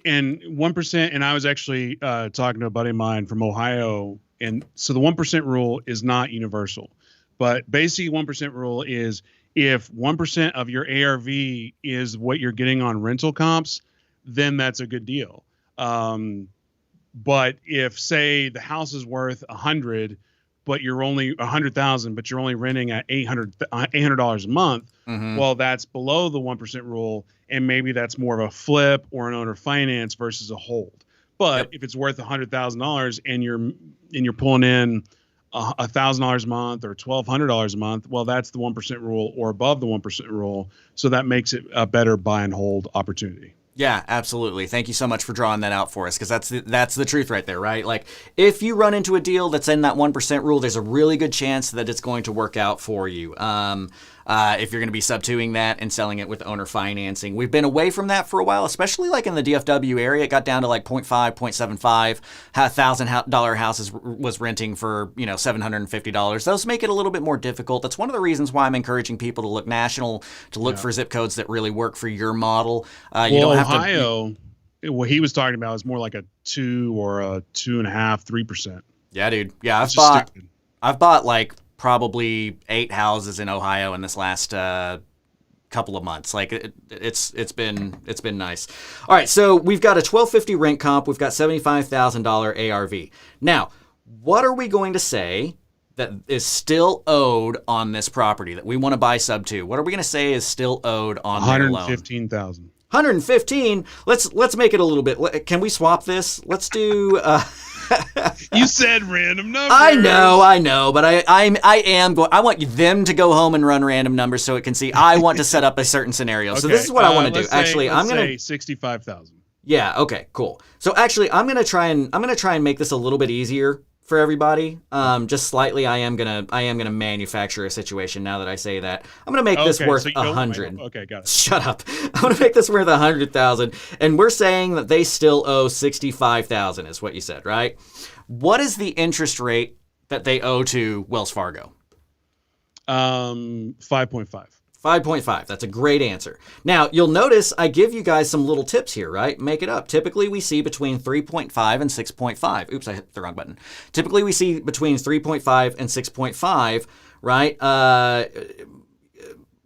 And 1%, and I was actually talking to a buddy of mine from Ohio, and so the 1% rule is not universal, but basically 1% rule is if 1% of your ARV is what you're getting on rental comps, then that's a good deal. But if, say, the house is worth 100, but you're only 100,000, but you're only renting at $800 a month, well, that's below the 1% rule. And maybe that's more of a flip or an owner finance versus a hold. But if it's worth $100,000 and you're pulling in $1,000 a month or $1,200 a month, well, that's the 1% rule or above the 1% rule. So that makes it a better buy and hold opportunity. Yeah, absolutely. Thank you so much for drawing that out for us because that's the truth right there, right? Like if you run into a deal that's in that 1% rule, there's a really good chance that it's going to work out for you. If you're going to be subtoing that and selling it with owner financing. We've been away from that for a while, especially like in the DFW area. It got down to like 0.5, 0.75. $1,000 houses was renting for, $750. Those make it a little bit more difficult. That's one of the reasons why I'm encouraging people to look national, to look for zip codes that really work for your model. You don't have Ohio, what he was talking about is more like a 2 or a 2.5, 3%. Yeah, dude. Yeah, I've bought like probably 8 houses in Ohio in this last couple of months. Like it's been nice. All right, so we've got a $1,250 rent comp. We've got $75,000 ARV. Now, what are we going to say that is still owed on this property that we want to buy sub to? What are we going to say is still owed on their loan? $115,000. 115. Let's make it a little bit. Can we swap this? Let's do. You said random numbers. I know, but I am going. I want them to go home and run random numbers so it can see. I want to set up a certain scenario. So this is what I want to do. Actually, I'm gonna say 65,000. Yeah. Okay. Cool. So actually, I'm gonna try and make this a little bit easier for everybody. Just slightly. I am gonna manufacture a situation now that I say that. I'm gonna make this worth 100. Okay, got it. Shut up. I'm gonna make this worth 100,000, and we're saying that they still owe 65,000, is what you said, right? What is the interest rate that they owe to Wells Fargo? 5.5. 5.5. That's a great answer. Now, you'll notice I give you guys some little tips here, right? Make it up. Typically, we see between 3.5 and 6.5. Oops, I hit the wrong button. Typically, we see between 3.5 and 6.5, right?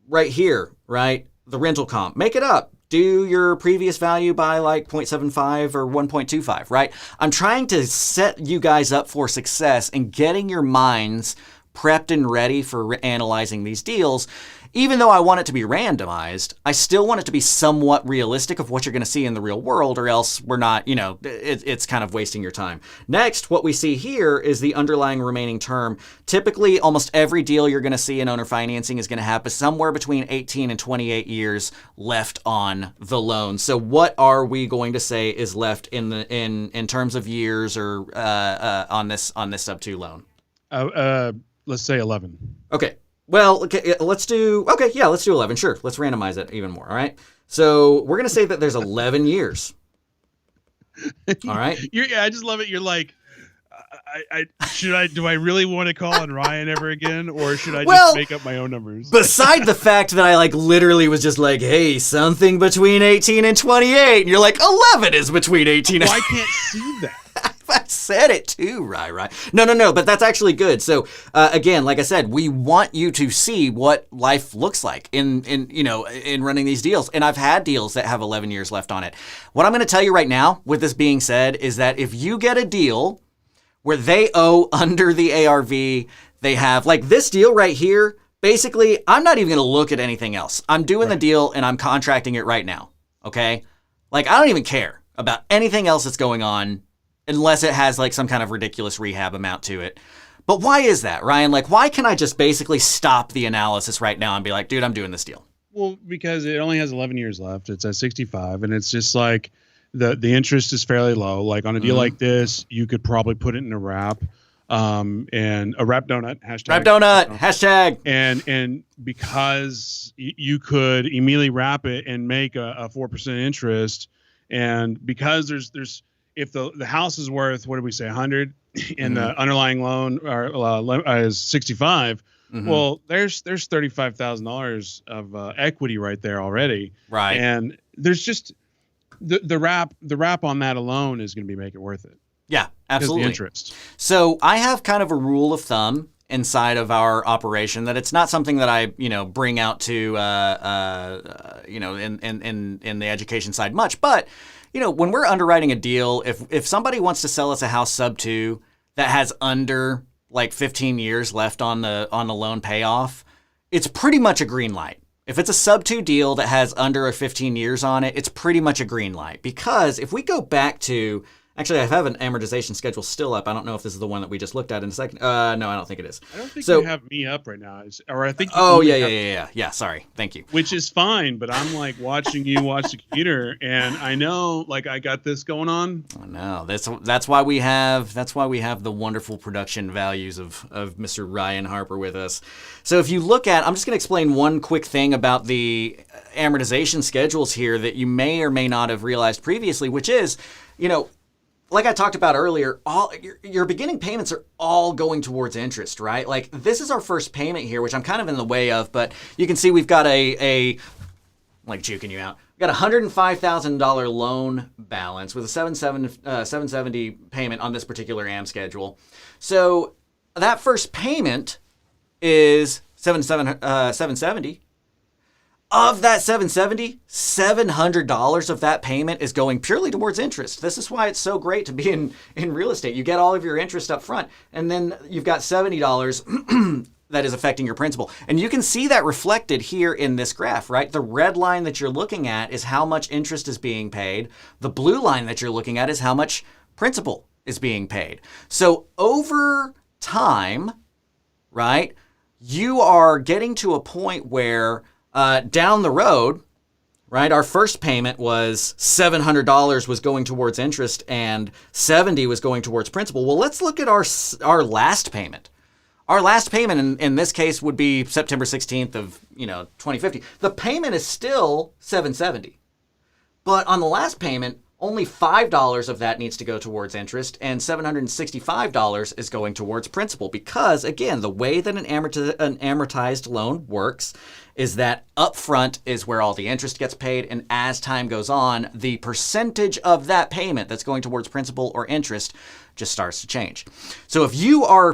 Right here, right? The rental comp. Make it up. Do your previous value by like 0.75 or 1.25, right? I'm trying to set you guys up for success and getting your minds prepped and ready for analyzing these deals. Even though I want it to be randomized, I still want it to be somewhat realistic of what you're going to see in the real world, or else we're not, it's kind of wasting your time. Next, what we see here is the underlying remaining term. Typically, almost every deal you're going to see in owner financing is going to have somewhere between 18 and 28 years left on the loan. So what are we going to say is left in terms of years or on this sub 2 loan? Let's say 11. Okay. Well, okay, let's do 11. Sure. Let's randomize it even more. All right. So we're going to say that there's 11 years. All right. I just love it. You're like, do I really want to call on Ryan ever again? Or should I just make up my own numbers? Beside the fact that I literally was just like, hey, something between 18 and 28. And you're like, 11 is between 18 and... I can't see that. I said it too, right. No, but that's actually good. So again, like I said, we want you to see what life looks like in running these deals. And I've had deals that have 11 years left on it. What I'm going to tell you right now, with this being said, is that if you get a deal where they owe under the ARV, they have this deal right here. Basically, I'm not even going to look at anything else. I'm doing the deal and I'm contracting it right now. Okay. I don't even care about anything else that's going on, unless it has some kind of ridiculous rehab amount to it. But why is that, Ryan? Why can I just basically stop the analysis right now and be like, dude, I'm doing this deal? Well, because it only has 11 years left. It's at 65, and it's just the interest is fairly low. On a deal like this, you could probably put it in a wrap, and a wrap donut, hashtag. Wrap donut, hashtag. And because you could immediately wrap it and make a 4% interest, and because there's if the house is worth, what did we say, 100, and the underlying loan is 65, well, there's $35,000 of equity right there already. Right. And there's just the wrap on that alone is going to be make it worth it. Yeah, absolutely. The interest. So I have kind of a rule of thumb inside of our operation that it's not something that I, bring out to, in the education side much, but when we're underwriting a deal, if somebody wants to sell us a house sub 2 that has under 15 years left on the loan payoff, it's pretty much a green light. If it's a sub 2 deal that has under 15 years on it, it's pretty much a green light. Because if we go back to, actually, I have an amortization schedule still up. I don't know if this is the one that we just looked at in a second. No, I don't think it is. I don't think you have me up right now. I think. Oh, yeah. Sorry. Thank you. Which is fine, but I'm watching you watch the computer, and I know I got this going on. I know. That's why we have the wonderful production values of Mr. Ryan Harper with us. So if you look at, I'm just going to explain one quick thing about the amortization schedules here that you may or may not have realized previously, which is, like I talked about earlier, all your beginning payments are all going towards interest, right? This is our first payment here, which I'm kind of in the way of, but you can see we've got a juking you out. We've got a $105,000 loan balance with a 770 payment on this particular AM schedule. So that first payment is 770. Of that 770, $700 of that payment is going purely towards interest. This is why it's so great to be in real estate. You get all of your interest up front, and then you've got $70 that is affecting your principal. And you can see that reflected here in this graph, right? The red line that you're looking at is how much interest is being paid. The blue line that you're looking at is how much principal is being paid. So over time, right, you are getting to a point where down the road, right, our first payment was $700 was going towards interest and $70 was going towards principal. Well, let's look at our last payment. Our last payment in this case would be September 16th of 2050. The payment is still $770, but on the last payment, only $5 of that needs to go towards interest, and $765 is going towards principal. Because again, the way that an amortized loan works is that upfront is where all the interest gets paid, and as time goes on, the percentage of that payment that's going towards principal or interest just starts to change. So if you are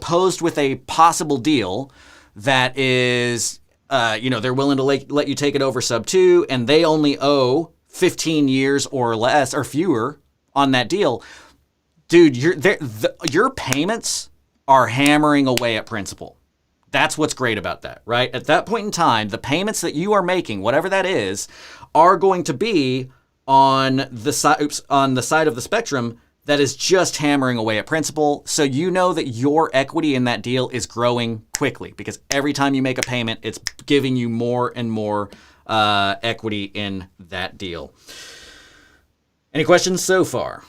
posed with a possible deal that is, they're willing to let you take it over sub 2, and they only owe 15 years or less or fewer on that deal, dude, your payments are hammering away at principal. That's what's great about that, right? At that point in time, the payments that you are making, whatever that is, are going to be on the side of the spectrum that is just hammering away at principal. So you know that your equity in that deal is growing quickly, because every time you make a payment, it's giving you more and more equity in that deal. Any questions so far?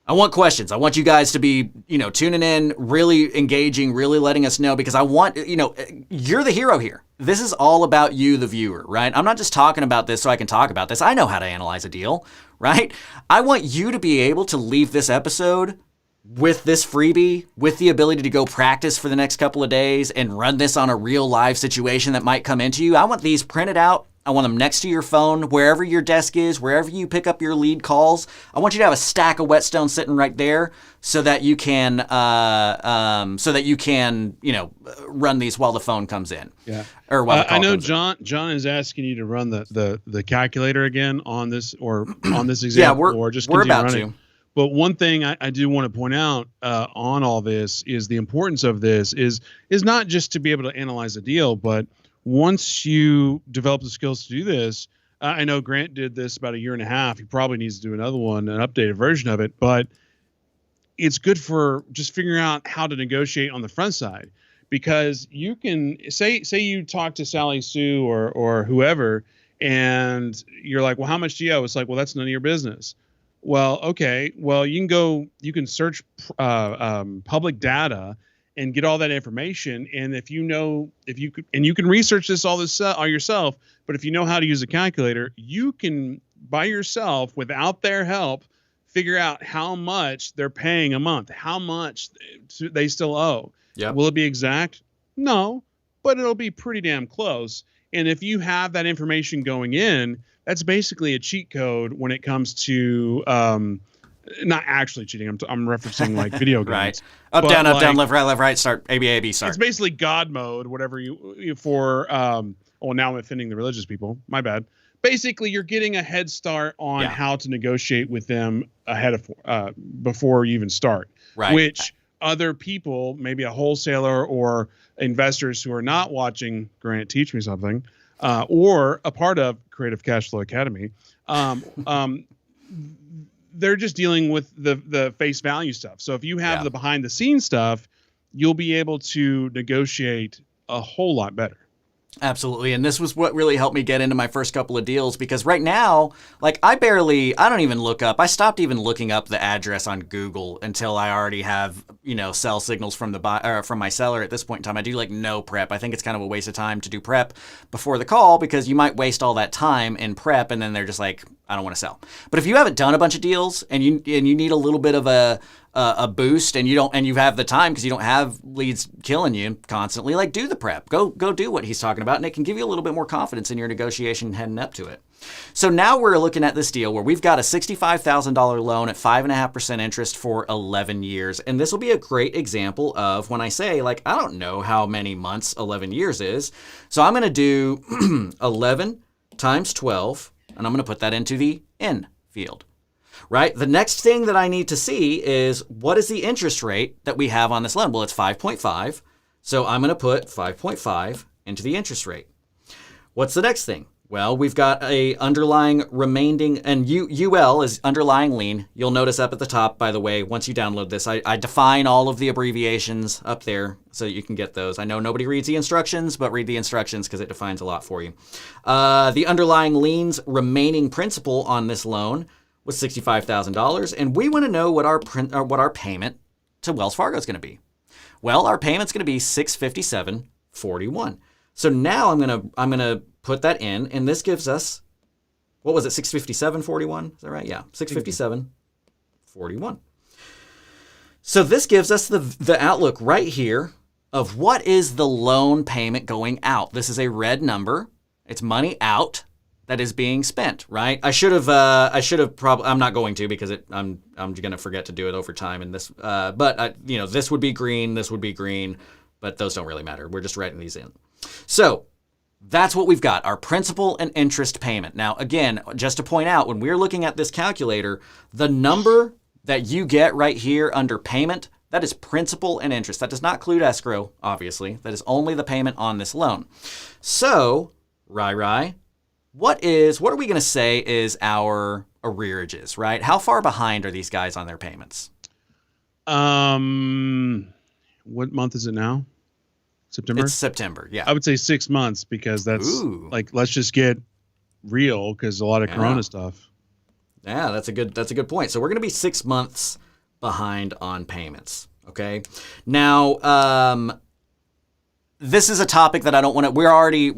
I want questions. I want you guys to be, tuning in, really engaging, really letting us know, because I want, you're the hero here. This is all about you, the viewer, right? I'm not just talking about this so I can talk about this. I know how to analyze a deal, right? I want you to be able to leave this episode with this freebie, with the ability to go practice for the next couple of days and run this on a real live situation that might come into you. I want these printed out. I want them next to your phone, wherever your desk is, wherever you pick up your lead calls. I want you to have a stack of Whetstone sitting right there so that you can, run these while the phone comes in. Yeah. Or while the call I know comes in. John is asking you to run the calculator again on this or on this example, Yeah, or just we're continue about running. to. But one thing I do want to point out on all this is the importance of this is not just to be able to analyze a deal, but once you develop the skills to do this, I know Grant did this about a year and a half. He probably needs to do another one, an updated version of it. But it's good for just figuring out how to negotiate on the front side, because you can say you talk to Sally Sue or whoever, and you're like, well, how much do you owe? It's like, well, that's none of your business. Well, okay. Well, you can search public data and get all that information. And you can research this all yourself, but if you know how to use a calculator, you can by yourself, without their help, figure out how much they're paying a month, how much they still owe. Yep. Will it be exact? No, but it'll be pretty damn close. And if you have that information going in, that's basically a cheat code when it comes to not actually cheating. I'm referencing like video games. Right. Up, down, left, right, start, A, B, start. It's basically God mode, whatever you for, now I'm offending the religious people. My bad. Basically, you're getting a head start on how to negotiate with them ahead of before you even start. Right. Which other people, maybe a wholesaler or investors who are not watching Grant Teach Me Something, or a part of Creative Cashflow Academy, they're just dealing with the face value stuff. So if you have the behind the scenes stuff, you'll be able to negotiate a whole lot better. Absolutely. And this was what really helped me get into my first couple of deals, because right now, like I don't even look up. I stopped even looking up the address on Google until I already have, sell signals from from my seller at this point in time. I do like no prep. I think it's kind of a waste of time to do prep before the call, because you might waste all that time in prep and then they're just like, I don't want to sell. But if you haven't done a bunch of deals and you need a little bit of a boost and you have the time because you don't have leads killing you constantly, like do the prep. Go do what he's talking about, and it can give you a little bit more confidence in your negotiation heading up to it. So now we're looking at this deal where we've got a $65,000 loan at 5.5% interest for 11 years. And this will be a great example of when I say, like, I don't know how many months 11 years is. So I'm going to do 11 times 12, and I'm going to put that into the N field. Right? The next thing that I need to see is what is the interest rate that we have on this loan? Well, it's 5.5. So I'm going to put 5.5 into the interest rate. What's the next thing? Well, we've got a underlying remaining, and UL is underlying lien. You'll notice up at the top, by the way, once you download this, I define all of the abbreviations up there so that you can get those. I know nobody reads the instructions, but read the instructions because it defines a lot for you. The underlying lien's remaining principal on this loan was $65,000, and we want to know what our payment to Wells Fargo is going to be. Well, our payment's going to be $657.41. So now I'm gonna put that in, and this gives us, what was it, $657.41? Is that right? Yeah, $657.41. So this gives us the outlook right here of what is the loan payment going out. This is a red number. It's money out that is being spent, right? I should have probably, I'm not going to because I'm going to forget to do it over time in this, but this would be green, this would be green, but those don't really matter. We're just writing these in. So that's what we've got, our principal and interest payment. Now, again, just to point out, when we're looking at this calculator, the number that you get right here under payment, that is principal and interest. That does not include escrow, obviously. That is only the payment on this loan. So, Rai, what are we going to say is our arrearages, right? How far behind are these guys on their payments? What month is it now? September? It's September, yeah. I would say 6 months because that's let's just get real because a lot of Corona stuff. Yeah, that's a good point. So we're going to be 6 months behind on payments. Okay. Now, this is a topic that I don't want to. We're already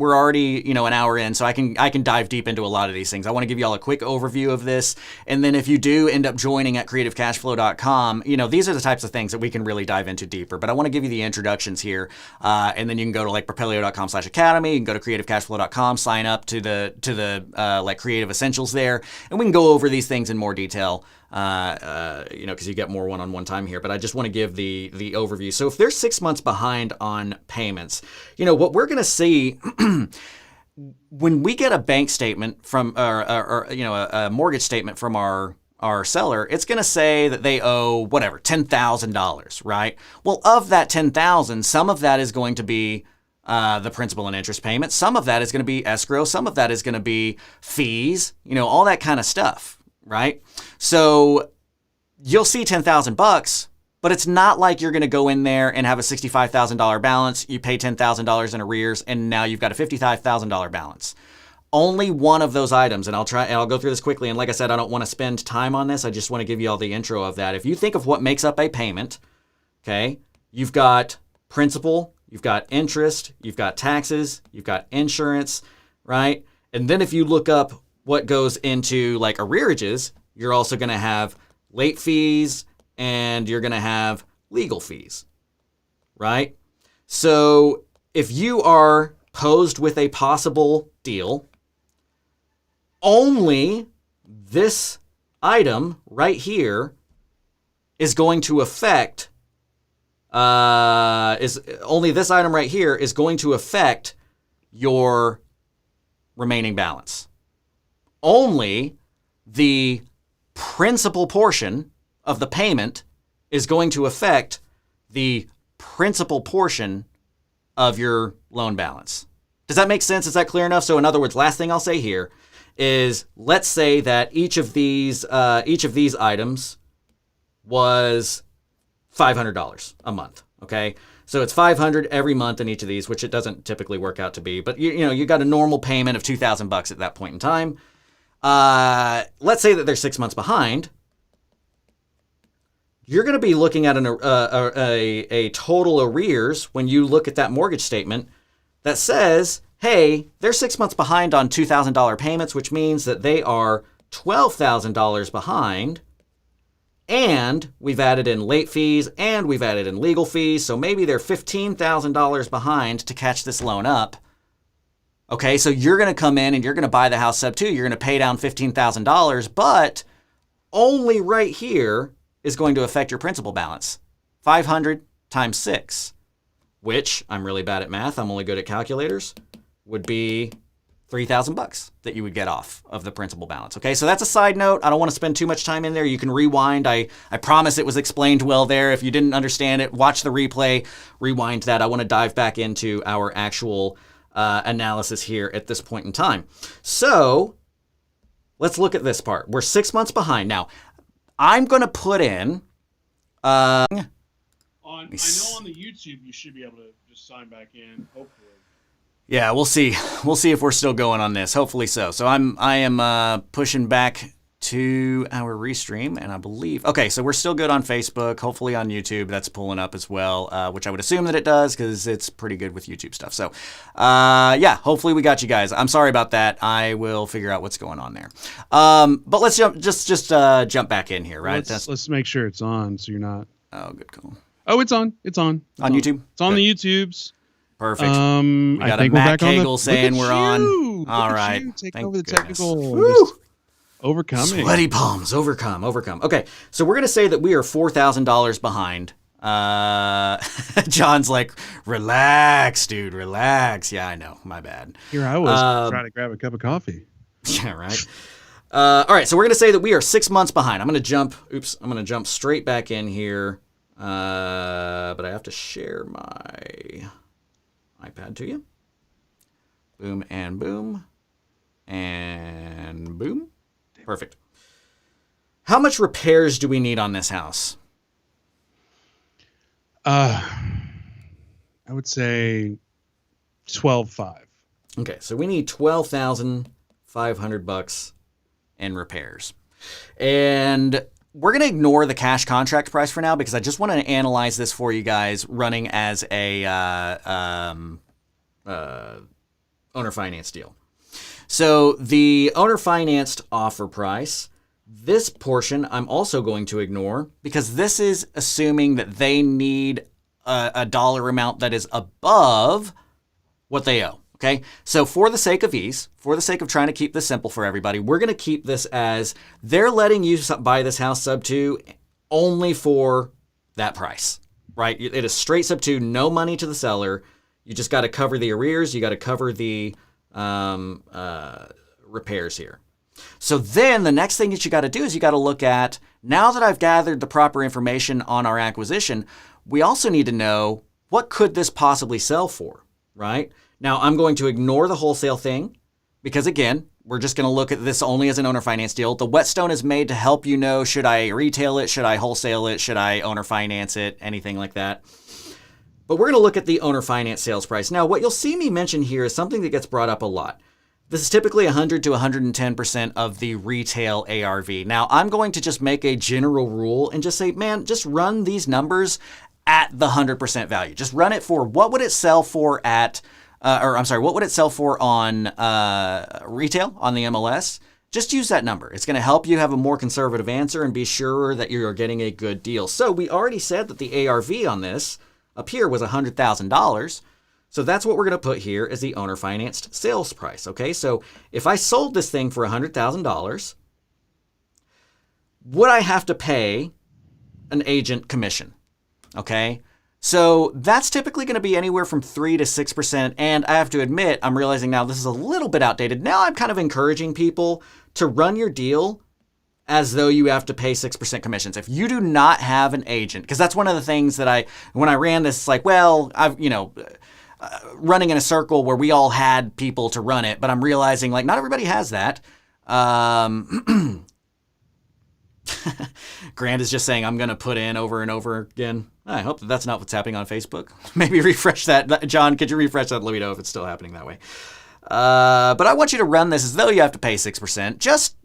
an hour in, so I can dive deep into a lot of these things. I want to give you all a quick overview of this, and then if you do end up joining at CreativeCashFlow.com, these are the types of things that we can really dive into deeper. But I want to give you the introductions here, and then you can go to like Propelio.com/academy. You can go to CreativeCashFlow.com, sign up to the like Creative Essentials there, and we can go over these things in more detail. Because you get more one-on-one time here, but I just want to give the overview. So if they're 6 months behind on payments, what we're going to see when we get a bank statement from, a mortgage statement from our seller, it's going to say that they owe whatever, $10,000, right? Well, of that $10,000, some of that is going to be the principal and interest payment. Some of that is going to be escrow. Some of that is going to be fees, all that kind of stuff. Right? So you'll see $10,000, but it's not like you're going to go in there and have a $65,000 balance. You pay $10,000 in arrears, and now you've got a $55,000 balance. Only one of those items, and I'll go through this quickly. And like I said, I don't want to spend time on this. I just want to give you all the intro of that. If you think of what makes up a payment, okay, you've got principal, you've got interest, you've got taxes, you've got insurance, right? And then if you look up what goes into like arrearages, you're also going to have late fees and you're going to have legal fees, right? So if you are posed with a possible deal, only this item right here is going to affect, your remaining balance. Only the principal portion of the payment is going to affect the principal portion of your loan balance. Does that make sense? Is that clear enough? So in other words, last thing I'll say here is, let's say that each of these items was $500 a month. Okay. So it's $500 every month in each of these, which it doesn't typically work out to be, but you got a normal payment of $2,000 at that point in time. Let's say that they're 6 months behind. You're going to be looking at a total arrears when you look at that mortgage statement that says, hey, they're 6 months behind on $2,000 payments, which means that they are $12,000 behind. And we've added in late fees and we've added in legal fees. So maybe they're $15,000 behind to catch this loan up. Okay, so you're going to come in and you're going to buy the house sub 2. You're going to pay down $15,000, but only right here is going to affect your principal balance. 500 times 6, which I'm really bad at math. I'm only good at calculators, would be $3,000 that you would get off of the principal balance. Okay, so that's a side note. I don't want to spend too much time in there. You can rewind. I promise it was explained well there. If you didn't understand it, watch the replay, rewind that. I want to dive back into our actual analysis here at this point in time. So let's look at this part. We're 6 months behind. Now, I'm going to put in... I know on the YouTube, you should be able to just sign back in, hopefully. Yeah, we'll see. We'll see if we're still going on this. Hopefully so. So I am pushing back to our restream, and I believe... Okay, so we're still good on Facebook. Hopefully on YouTube, that's pulling up as well, which I would assume that it does because it's pretty good with YouTube stuff. So, yeah, hopefully we got you guys. I'm sorry about that. I will figure out what's going on there. But let's jump back in here, right? Let's make sure it's on so you're not... Oh, good call. Oh, it's on. It's on. On YouTube? It's on the YouTubes. Perfect. We got a Matt Cagle saying we're on. All right. Take Thank over the goodness. technical. Overcoming. Sweaty palms. Overcome. Okay. So we're going to say that we are $4,000 behind. John's like, relax, dude. Relax. Yeah, I know. My bad. Here I was trying to grab a cup of coffee. Yeah, right. All right. So we're going to say that we are 6 months behind. I'm going to jump straight back in here. But I have to share my iPad to you. Boom and boom. And boom. Perfect. How much repairs do we need on this house? I would say $12,500. Okay, so we need $12,500 in repairs. And we're going to ignore the cash contract price for now because I just want to analyze this for you guys running as a owner finance deal. So the owner financed offer price, this portion I'm also going to ignore because this is assuming that they need a dollar amount that is above what they owe. Okay, so for the sake of ease, for the sake of trying to keep this simple for everybody, we're going to keep this as they're letting you buy this house sub 2 only for that price, right? It is straight sub 2, no money to the seller. You just got to cover the arrears. You got to cover the repairs here. So then the next thing that you got to do is you got to look at, now that I've gathered the proper information on our acquisition, we also need to know what could this possibly sell for, right? Now, I'm going to ignore the wholesale thing because, again, we're just going to look at this only as an owner finance deal. The whetstone is made to help you know, should I retail it? Should I wholesale it? Should I owner finance it? Anything like that. But we're going to look at the owner finance sales price. Now, what you'll see me mention here is something that gets brought up a lot. This is typically 100 to 110% of the retail ARV. Now, I'm going to just make a general rule and just say, man, just run these numbers at the 100% value. Just run it for what would it sell for at... what would it sell for on retail on the MLS? Just use that number. It's going to help you have a more conservative answer and be sure that you're getting a good deal. So we already said that the ARV on this up here was $100,000. So that's what we're going to put here as the owner financed sales price. Okay, so if I sold this thing for $100,000, would I have to pay an agent commission? Okay. So that's typically going to be anywhere from 3 to 6%. And I have to admit, I'm realizing now this is a little bit outdated. Now I'm kind of encouraging people to run your deal as though you have to pay 6% commissions. If you do not have an agent, because that's one of the things that when I ran this, it's like, well, running in a circle where we all had people to run it, but I'm realizing like not everybody has that. Grant is just saying, I'm going to put in over and over again. I hope that that's not what's happening on Facebook. Maybe refresh that. John, could you refresh that? Let me know if it's still happening that way. But I want you to run this as though you have to pay 6%. Just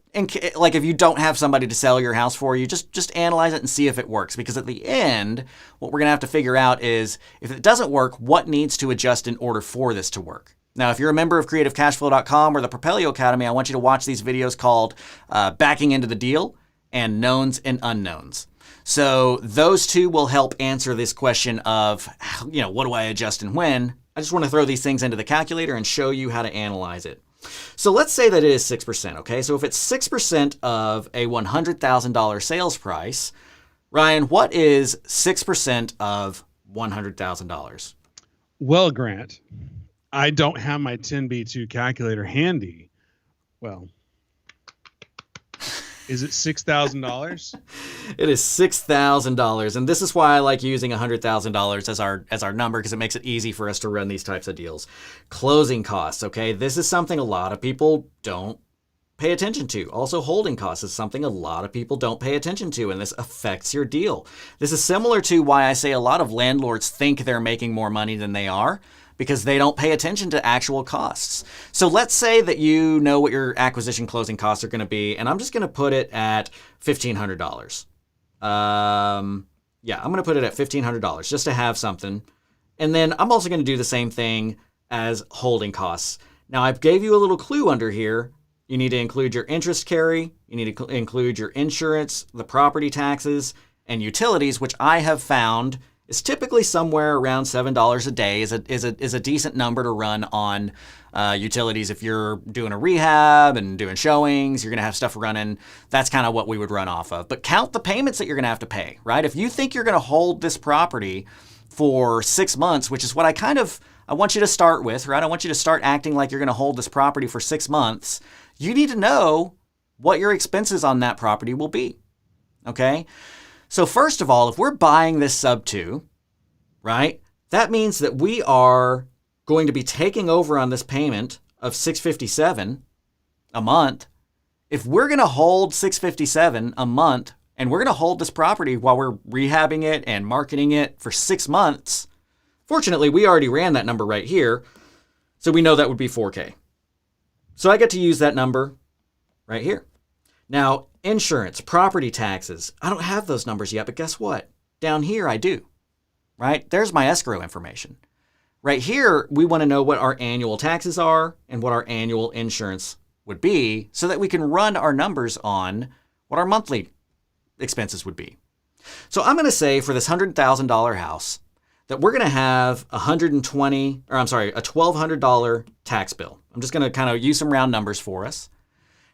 like if you don't have somebody to sell your house for you, just analyze it and see if it works. Because at the end, what we're going to have to figure out is if it doesn't work, what needs to adjust in order for this to work. Now, if you're a member of CreativeCashFlow.com or the Propelio Academy, I want you to watch these videos called Backing Into the Deal and Knowns and Unknowns. So those two will help answer this question of, what do I adjust and when I just want to throw these things into the calculator and show you how to analyze it. So let's say that it is 6%, okay? So if it's 6% of a $100,000 sales price, Ryan, what is 6% of $100,000? Well, Grant, I don't have my 10B2 calculator handy. Well, is it $6,000? It is $6,000, and this is why I like using $100,000 as our number, because it makes it easy for us to run these types of deals. Closing costs, okay? This is something a lot of people don't pay attention to. Also, holding costs is something a lot of people don't pay attention to, and this affects your deal. This is similar to why I say a lot of landlords think they're making more money than they are, because they don't pay attention to actual costs. So let's say that you know what your acquisition closing costs are going to be, and I'm just going to put it at $1,500. Yeah, I'm going to put it at $1,500 just to have something. And then I'm also going to do the same thing as holding costs. Now, I gave you a little clue under here. You need to include your interest carry, you need to include your insurance, the property taxes, and utilities, which I have found is typically somewhere around $7 a day is a decent number to run on utilities. If you're doing a rehab and doing showings, you're going to have stuff running. That's kind of what we would run off of. But count the payments that you're going to have to pay, right? If you think you're going to hold this property for 6 months, which is what I want you to start with, right? I want you to start acting like you're going to hold this property for 6 months. You need to know what your expenses on that property will be, okay? So first of all, if we're buying this sub 2, right, that means that we are going to be taking over on this payment of $657 a month. If we're going to hold $657 a month and we're going to hold this property while we're rehabbing it and marketing it for 6 months, fortunately, we already ran that number right here, so we know that would be $4K. So I get to use that number right here. Now, insurance, property taxes, I don't have those numbers yet, but guess what? Down here I do, right? There's my escrow information. Right here, we want to know what our annual taxes are and what our annual insurance would be so that we can run our numbers on what our monthly expenses would be. So I'm going to say for this $100,000 house that we're going to have a $1,200 tax bill. I'm just going to kind of use some round numbers for us.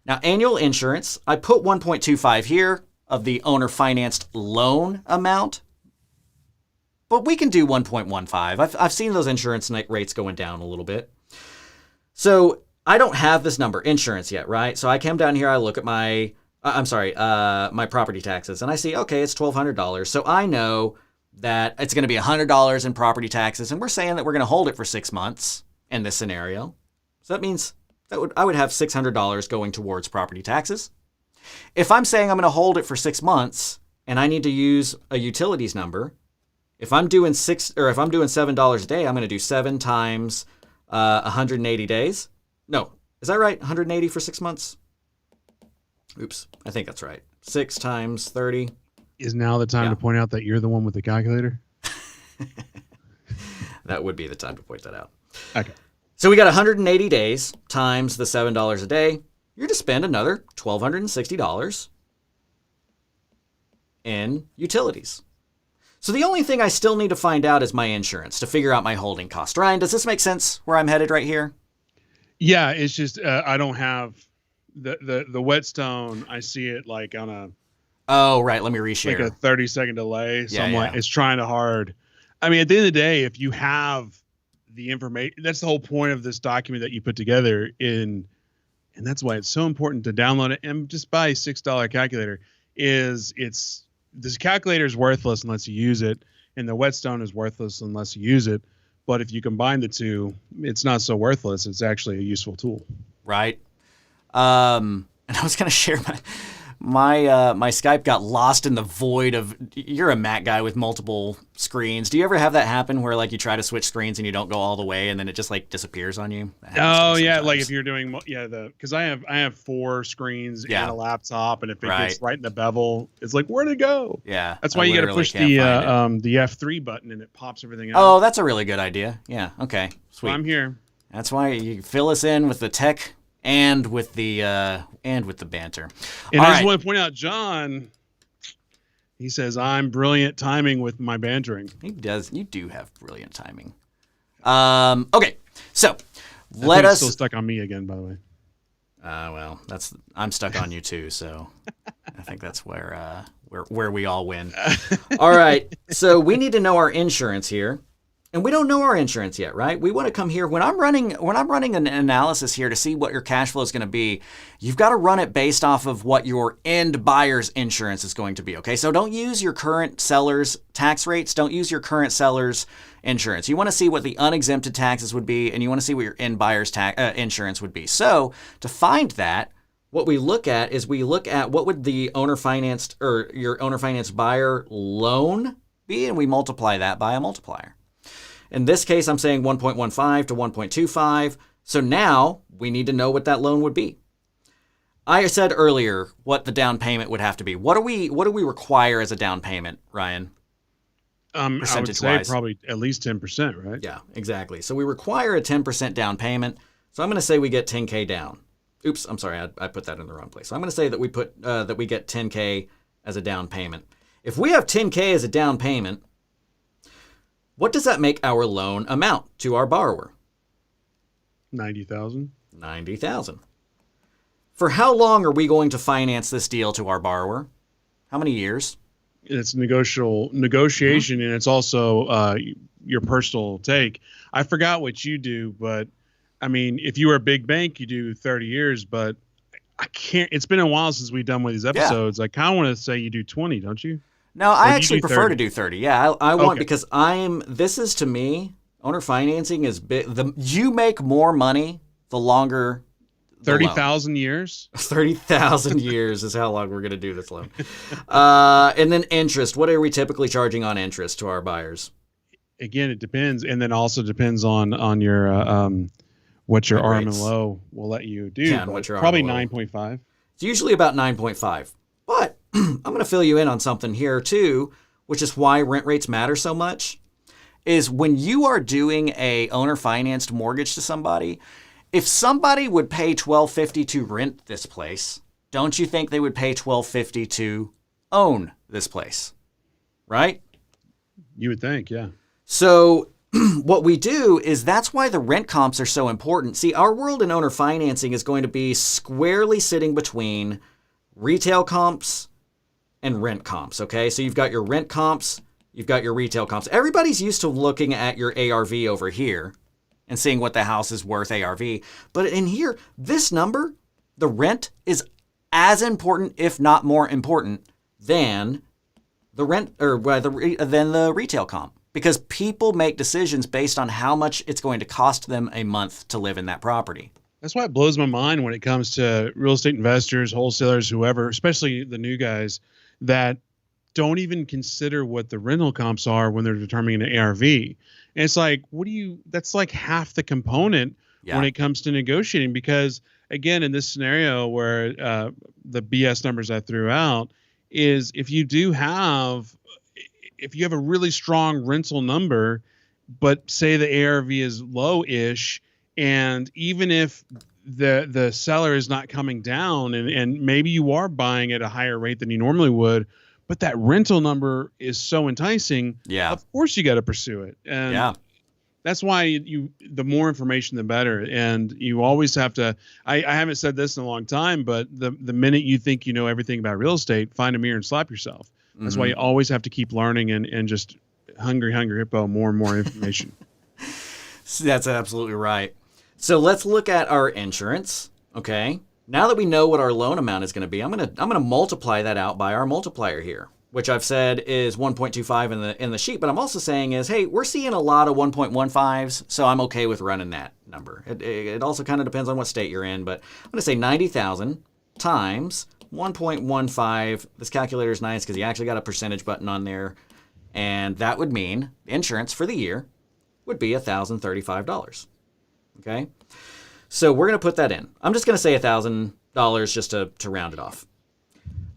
Now, annual insurance, I put 1.25 here of the owner financed loan amount, but we can do 1.15. I've seen those insurance rates going down a little bit. So I don't have this number, insurance, yet, right? So I come down here, I look at my property taxes, and I see, okay, it's $1,200. So I know that it's going to be $100 in property taxes, and we're saying that we're going to hold it for 6 months in this scenario. So that means I would have $600 going towards property taxes. If I'm saying I'm going to hold it for 6 months and I need to use a utilities number, if I'm doing $7 a day, I'm going to do 7 times 180 days. No, is that right? 180 for 6 months? Oops, I think that's right. 6 times 30. Is now the time to point out that you're the one with the calculator? That would be the time to point that out. Okay. So we got 180 days times the $7 a day. You're to spend another $1,260 in utilities. So the only thing I still need to find out is my insurance to figure out my holding cost. Ryan, does this make sense where I'm headed right here? Yeah, it's just I don't have the whetstone. I see it like on a Oh, right. Let me reshare. Like a 30-second delay. So Yeah, it's trying to hard. I mean, at the end of the day, if you have the information, that's the whole point of this document that you put together and that's why it's so important to download it and just buy a $6 calculator. This calculator is worthless unless you use it, and the whetstone is worthless unless you use it. But if you combine the two, it's not so worthless. It's actually a useful tool. Right. And I was going to share my Skype got lost in the void of, you're a Mac guy with multiple screens. Do you ever have that happen where like you try to switch screens and you don't go all the way and then it just like disappears on you? Oh yeah. Like if you're doing, cause I have 4 screens and a laptop, and if it gets right in the bevel, it's like, where'd it go? Yeah. That's why you got to push the F3 button and it pops everything out. Oh, that's a really good idea. Yeah. Okay. Sweet. So I'm here. That's why you fill us in with the tech and with the banter. And I just want to point out, John, he says I'm brilliant timing with my bantering. He does. You do have brilliant timing. Okay, so Let us still stuck on me again, by the way. Well, I'm stuck on you too, so I think that's where we all win. All right, so we need to know our insurance here, and we don't know our insurance yet, right? We want to come here when I'm running an analysis here to see what your cash flow is going to be. You've got to run it based off of what your end buyer's insurance is going to be. Okay, so don't use your current seller's tax rates. Don't use your current seller's insurance. You want to see what the unexempted taxes would be, and you want to see what your end buyer's insurance would be. So to find that, what we look at is what would the owner financed or your owner financed buyer loan be, and we multiply that by a multiplier. In this case, I'm saying 1.15 to 1.25. So now we need to know what that loan would be. I said earlier what the down payment would have to be. What do we require as a down payment, Ryan? I would say probably at least 10%, right? Yeah, exactly. So we require a 10% down payment. So I'm going to say we get 10K down. Oops, I'm sorry, I put that in the wrong place. So I'm going to say that we get 10K as a down payment. If we have 10K as a down payment, what does that make our loan amount to our borrower? $90,000. $90,000. For how long are we going to finance this deal to our borrower? How many years? It's negotiation, and it's also your personal take. I forgot what you do, but I mean, if you were a big bank, you do 30 years, but I can't. It's been a while since we've done one of these episodes. Yeah. I kind of want to say you do 20, don't you? No, I actually prefer to do 30. Yeah, I want, because this is, to me, owner financing is big. You make more money the longer. 30,000 years? 30,000 years is how long we're going to do this loan. And then interest. What are we typically charging on interest to our buyers? Again, it depends. And then also depends on your what your RM and low will let you do. Yeah, what your probably 9.5. It's usually about 9.5. But I'm going to fill you in on something here too, which is why rent rates matter so much, is when you are doing a owner financed mortgage to somebody, if somebody would pay $1,250 to rent this place, don't you think they would pay $1,250 to own this place? Right? You would think, yeah. So what we do is that's why the rent comps are so important. See, our world in owner financing is going to be squarely sitting between retail comps and rent comps, okay? So you've got your rent comps, you've got your retail comps. Everybody's used to looking at your ARV over here and seeing what the house is worth ARV. But in here, this number, the rent, is as important, if not more important, than the rent or than the retail comp. Because people make decisions based on how much it's going to cost them a month to live in that property. That's why it blows my mind when it comes to real estate investors, wholesalers, whoever, especially the new guys that don't even consider what the rental comps are when they're determining an ARV. And it's like, that's like half the component when it comes to negotiating. Because again, in this scenario where the BS numbers I threw out is if you have a really strong rental number, but say the ARV is low-ish, and even if the seller is not coming down and maybe you are buying at a higher rate than you normally would, but that rental number is so enticing, of course you got to pursue it. And that's why the more information, the better. And you always have to, I haven't said this in a long time, but the minute you think you know everything about real estate, find a mirror and slap yourself. That's why you always have to keep learning and just hungry hippo, more and more information. That's absolutely right. So let's look at our insurance. Okay. Now that we know what our loan amount is going to be, I'm going to multiply that out by our multiplier here, which I've said is 1.25 in the sheet. But I'm also saying is, hey, we're seeing a lot of 1.15s, so I'm okay with running that number. It also kind of depends on what state you're in, but I'm going to say 90,000 times 1.15. This calculator is nice because you actually got a percentage button on there, and that would mean insurance for the year would be $1,035. Okay, so we're going to put that in. I'm just going to say $1,000 just to round it off.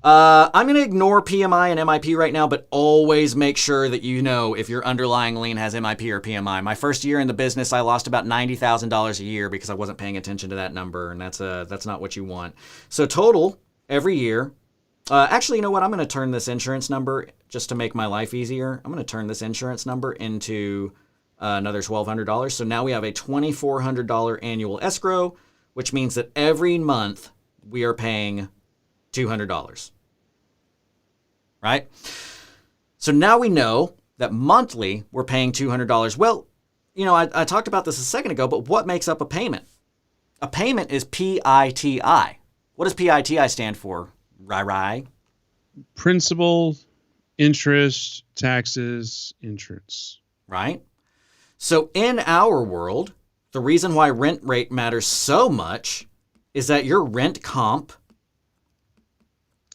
I'm going to ignore PMI and MIP right now, but always make sure that you know if your underlying lien has MIP or PMI. My first year in the business, I lost about $90,000 a year because I wasn't paying attention to that number, and that's not what you want. So total every year. Actually, you know what? I'm going to turn this insurance number, just to make my life easier, I'm going to turn this insurance number into another $1,200. So now we have a $2,400 annual escrow, which means that every month we are paying $200. Right? So now we know that monthly we're paying $200. Well, you know, I talked about this a second ago, but what makes up a payment? A payment is PITI. What does PITI stand for? Rai? Principal, interest, taxes, insurance. Right? So in our world, the reason why rent rate matters so much is that your rent comp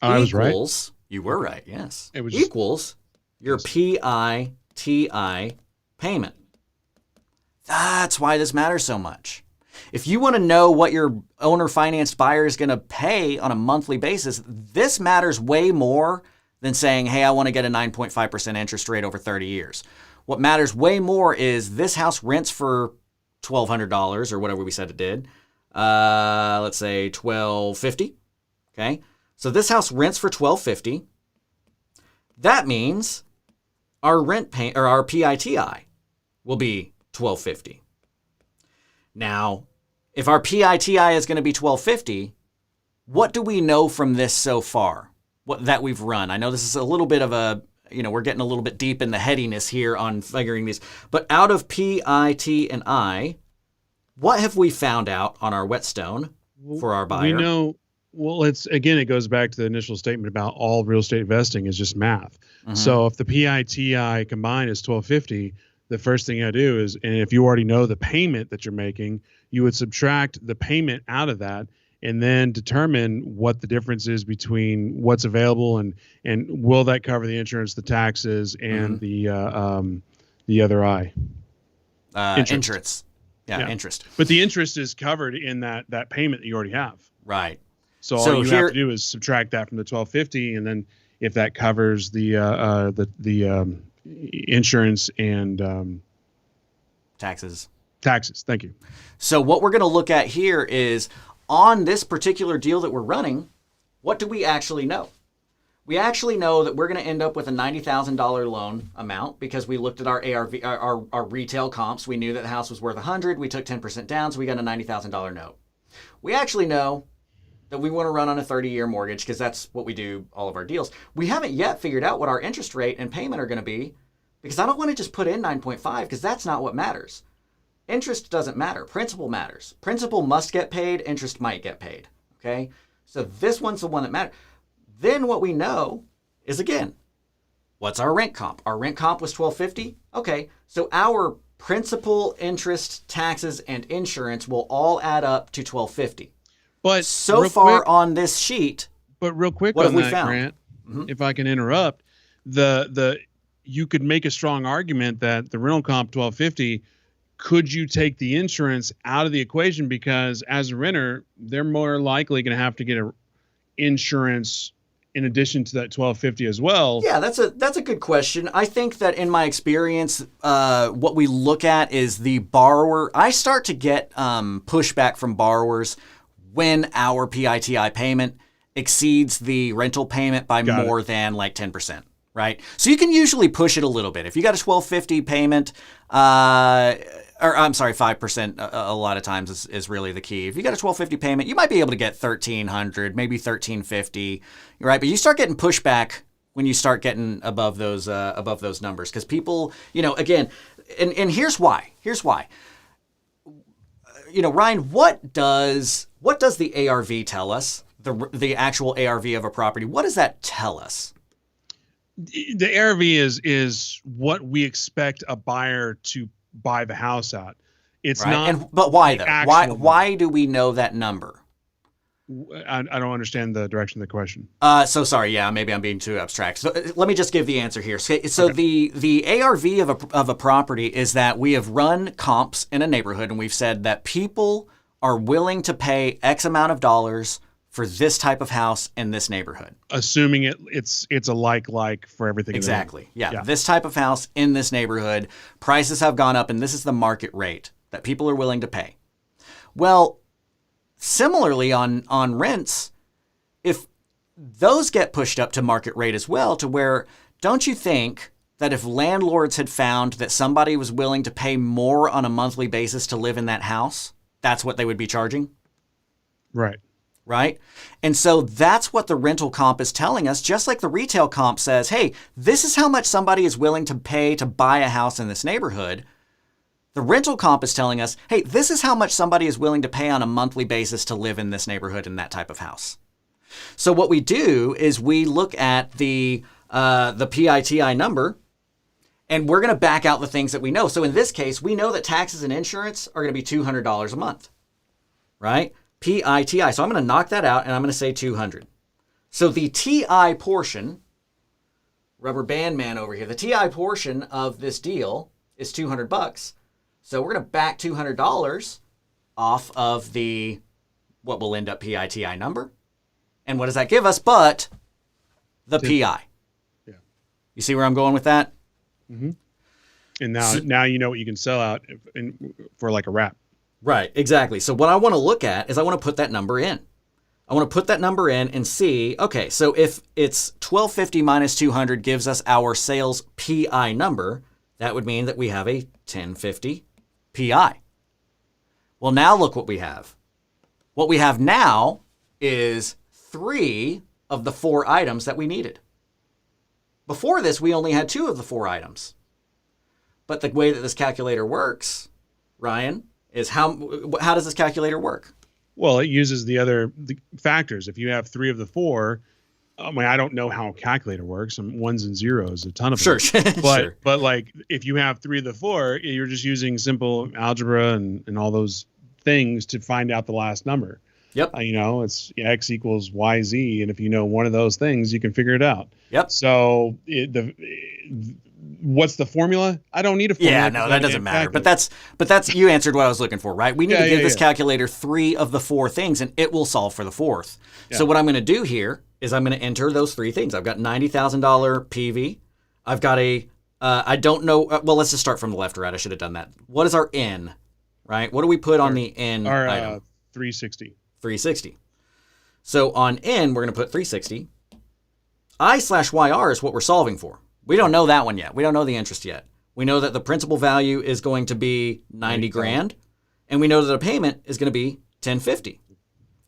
I was right. You were right, yes. It was equals your PITI payment. That's why this matters so much. If you want to know what your owner-financed buyer is going to pay on a monthly basis, this matters way more than saying, hey, I want to get a 9.5% interest rate over 30 years. What matters way more is this house rents for $1,200 or whatever we said it did. Let's say $1,250. Okay. So this house rents for $1,250. That means our rent pay or our PITI will be $1,250. Now, if our PITI is going to be $1,250, what do we know from this so far? What that we've run? I know this is a little bit of a, you know, we're getting a little bit deep in the headiness here on figuring these, but out of PIT and I, what have we found out on our whetstone for our buyer? We know, well, it goes back to the initial statement about all real estate investing is just math. Mm-hmm. So if the PITI combined is $1,250, the first thing I do is, and if you already know the payment that you're making, you would subtract the payment out of that and then determine what the difference is between what's available and will that cover the insurance, the taxes, and the other I. Insurance. Yeah, interest. But the interest is covered in that payment that you already have. Right. So all you have to do is subtract that from the $1,250, and then if that covers the insurance and taxes. Thank you. So what we're going to look at here is on this particular deal that we're running, what do we actually know? We actually know that we're going to end up with a $90,000 loan amount because we looked at our ARV, our retail comps. We knew that the house was worth $100,000. We took 10% down, so we got a $90,000 note. We actually know that we want to run on a 30-year mortgage because that's what we do all of our deals. We haven't yet figured out what our interest rate and payment are going to be because I don't want to just put in 9.5 because that's not what matters. Interest doesn't matter. Principal matters. Principal must get paid. Interest might get paid. Okay? So this one's the one that matters. Then what we know is, again, what's our rent comp? Our rent comp was $1,250. Okay, so our principal, interest, taxes, and insurance will all add up to $1,250. But so far quick, on this sheet, but real quick what on have we that, found? Grant, if I can interrupt, you could make a strong argument that the rental comp $1,250. Could you take the insurance out of the equation because as a renter, they're more likely going to have to get a insurance in addition to that $1,250 as well? Yeah, that's a good question. I think that in my experience, what we look at is the borrower. I start to get pushback from borrowers when our PITI payment exceeds the rental payment by more than like 10%, right? So you can usually push it a little bit. If you got a $1,250 payment, or I'm sorry, 5% a lot of times is really the key. If you got a $1,250 payment, you might be able to get $1,300, maybe $1,350, right? But you start getting pushback when you start getting above those numbers because people, you know, again, and here's why. You know, Ryan, what does the ARV tell us? The actual ARV of a property. What does that tell us? The ARV is what we expect a buyer to buy the house at. It's right. Not. But why though? Why do we know that number? I don't understand the direction of the question. So sorry. Yeah, maybe I'm being too abstract. So let me just give the answer here. So okay. the ARV of a property is that we have run comps in a neighborhood and we've said that people are willing to pay X amount of dollars for this type of house in this neighborhood. Assuming it's a like for everything. Exactly. Yeah. This type of house in this neighborhood, prices have gone up and this is the market rate that people are willing to pay. Well, similarly on rents, if those get pushed up to market rate as well, to where don't you think that if landlords had found that somebody was willing to pay more on a monthly basis to live in that house, that's what they would be charging? Right. Right? And so that's what the rental comp is telling us, just like the retail comp says, hey, this is how much somebody is willing to pay to buy a house in this neighborhood. The rental comp is telling us, hey, this is how much somebody is willing to pay on a monthly basis to live in this neighborhood in that type of house. So what we do is we look at the PITI number, and we're going to back out the things that we know. So in this case, we know that taxes and insurance are going to be $200 a month, right? PITI. So I'm going to knock that out and I'm going to say 200. So the TI portion, rubber band man over here, the TI portion of this deal is $200. So we're going to back $200 off of the, what will end up PITI number. And what does that give us but the PI? Yeah. You see where I'm going with that? Mm-hmm. And now you know what you can sell out for like a wrap. Right, exactly. So what I want to look at is I want to put that number in. I want to put that number in and see, okay, so if it's 1250 minus 200 gives us our sales PI number, that would mean that we have a 1050 PI. Well, now look what we have. What we have now is 3 of the 4 items that we needed. Before this, we only had 2 of the 4 items. But the way that this calculator works, Ryan, is how does this calculator work? Well, it uses the factors. If you have 3 of the 4, I mean, I don't know how a calculator works. Some ones and zeros, a ton of them. Sure. But like if you have 3 of the 4, you're just using simple algebra and all those things to find out the last number. Yep. It's X equals YZ. And if you know one of those things, you can figure it out. Yep. So what's the formula? I don't need a formula. Yeah, no, that doesn't matter. But that's you answered what I was looking for, right? We need to give this calculator 3 of the 4 things, and it will solve for the 4th. Yeah. So what I'm going to do here is I'm going to enter those 3 things. I've got $90,000 PV. I've got I don't know. Well, let's just start from the left or right. I should have done that. What is our N, right? What do we put on the N item? 360. 360. So on N, we're going to put 360. I/YR is what we're solving for. We don't know that one yet. We don't know the interest yet. We know that the principal value is going to be 90 grand, and we know that the payment is going to be 1050.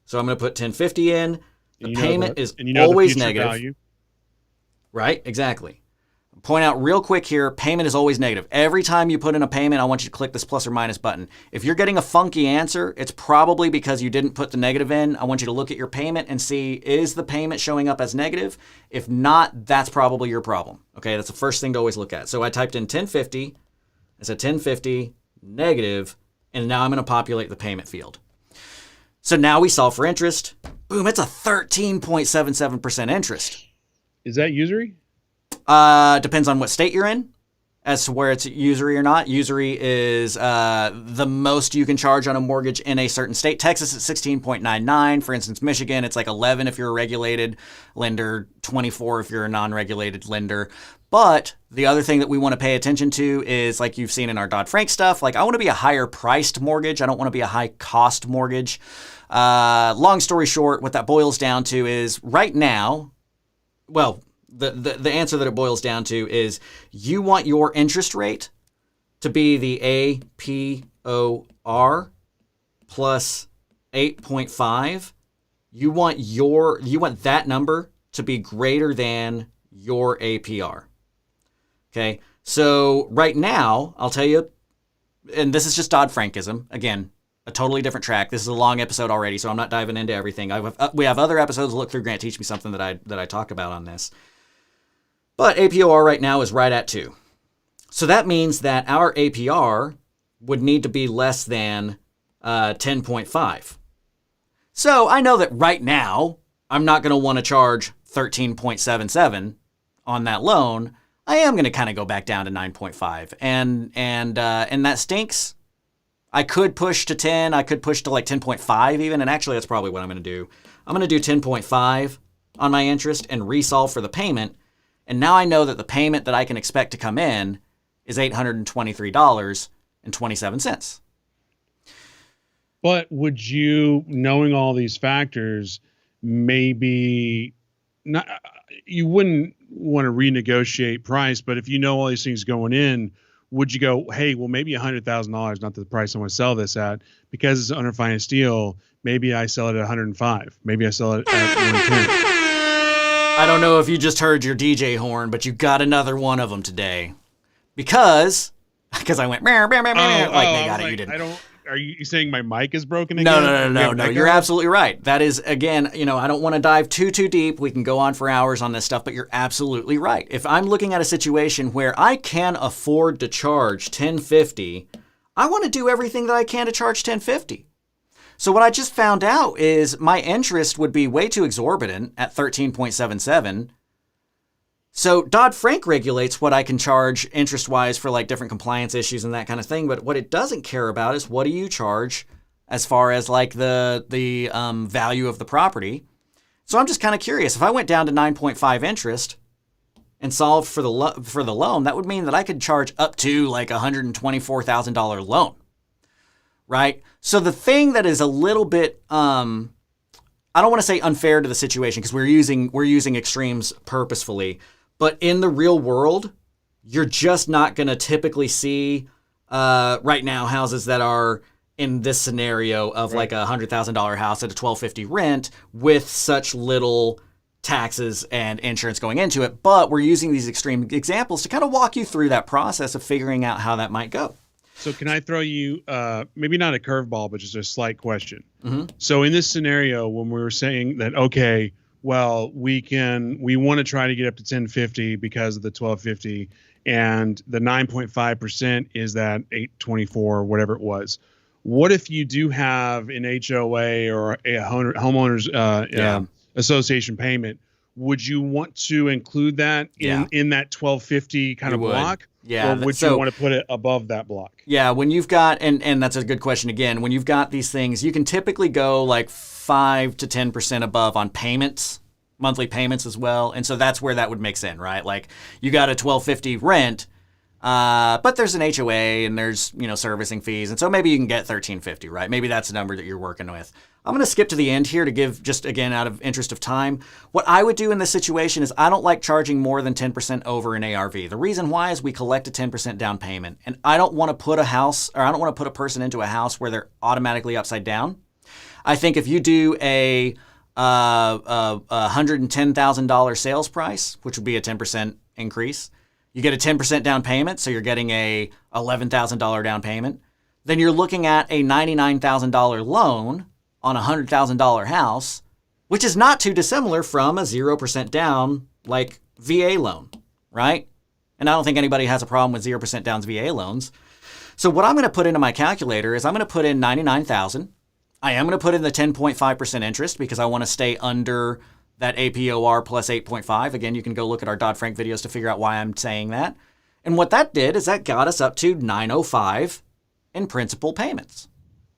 So I'm going to put 1050 in. The payment is always negative. Value. Right? Exactly. Point out real quick here, payment is always negative. Every time you put in a payment, I want you to click this plus or minus button. If you're getting a funky answer, it's probably because you didn't put the negative in. I want you to look at your payment and see, is the payment showing up as negative? If not, that's probably your problem. Okay, that's the first thing to always look at. So I typed in 1050, I said 1050, negative, and now I'm going to populate the payment field. So now we solve for interest. Boom, it's a 13.77% interest. Is that usury? Depends on what state you're in as to where it's usury or not. Usury is the most you can charge on a mortgage in a certain state. Texas is 16.99. For instance, Michigan, it's like 11 if you're a regulated lender, 24 if you're a non-regulated lender. But the other thing that we want to pay attention to is, like you've seen in our Dodd-Frank stuff, like I want to be a higher priced mortgage. I don't want to be a high cost mortgage. Long story short, what that boils down to is right now, well, the answer that it boils down to is you want your interest rate to be the APOR plus 8.5. You want that number to be greater than your APR. Okay, so right now, I'll tell you, and this is just Dodd-Frankism, again, a totally different track. This is a long episode already, so I'm not diving into everything. We have other episodes. Look through Grant Teach Me Something that I talk about on this. But APR right now is right at 2. So that means that our APR would need to be less than 10.5. So I know that right now, I'm not going to want to charge 13.77 on that loan. I am going to kind of go back down to 9.5. And that stinks. I could push to 10. I could push to like 10.5 even. And actually, that's probably what I'm going to do. I'm going to do 10.5 on my interest and resolve for the payment. And now I know that the payment that I can expect to come in is $823.27. But would you, knowing all these factors, maybe not? You wouldn't want to renegotiate price. But if you know all these things going in, would you go, hey, well, maybe $100,000, not the price I want to sell this at, because it's under finance deal. Maybe I sell it at 105. Maybe I sell it at 110. I don't know if you just heard your DJ horn, but you got another one of them today. Because I went, like they got it, you didn't. Are you saying my mic is broken again? No. You're absolutely right. That is, again, I don't want to dive too deep. We can go on for hours on this stuff, but you're absolutely right. If I'm looking at a situation where I can afford to charge $1,050, I want to do everything that I can to charge $1,050. So what I just found out is my interest would be way too exorbitant at 13.77. So Dodd-Frank regulates what I can charge interest-wise for like different compliance issues and that kind of thing. But what it doesn't care about is what do you charge as far as like the value of the property. So I'm just kind of curious. If I went down to 9.5 interest and solved for the loan, that would mean that I could charge up to like $124,000 loan, right? So the thing that is a little bit I don't want to say unfair to the situation because we're using extremes purposefully. But in the real world, you're just not going to typically see right now houses that are in this scenario of like a $100,000 house at a $1,250 rent with such little taxes and insurance going into it. But we're using these extreme examples to kind of walk you through that process of figuring out how that might go. So can I throw you maybe not a curveball, but just a slight question? Mm-hmm. So in this scenario, when we were saying that, okay, well, we want to try to get up to 1050 because of the 1250, and the 9.5% is that 824, whatever it was. What if you do have an HOA or a homeowners association payment? Would you want to include that in that 1250 kind of block? Yeah. Or would you want to put it above that block? Yeah, when you've got, and that's a good question again, when you've got these things, you can typically go like 5 to 10% above on payments, monthly payments as well. And so that's where that would mix in, right? Like you got a $1,250 rent, but there's an HOA and there's, servicing fees. And so maybe you can get $1,350, right? Maybe that's the number that you're working with. I'm going to skip to the end here to give just, again, out of interest of time. What I would do in this situation is I don't like charging more than 10% over an ARV. The reason why is we collect a 10% down payment. And I don't want to put a person into a house where they're automatically upside down. I think if you do a $110,000 sales price, which would be a 10% increase, you get a 10% down payment, so you're getting a $11,000 down payment. Then you're looking at a $99,000 loan on a $100,000 house, which is not too dissimilar from a 0% down like VA loan, right? And I don't think anybody has a problem with 0% down VA loans. So what I'm going to put into my calculator is I'm going to put in $99,000. I am going to put in the 10.5% interest because I want to stay under that APOR plus 8.5. Again, you can go look at our Dodd-Frank videos to figure out why I'm saying that. And what that did is that got us up to $905 in principal payments.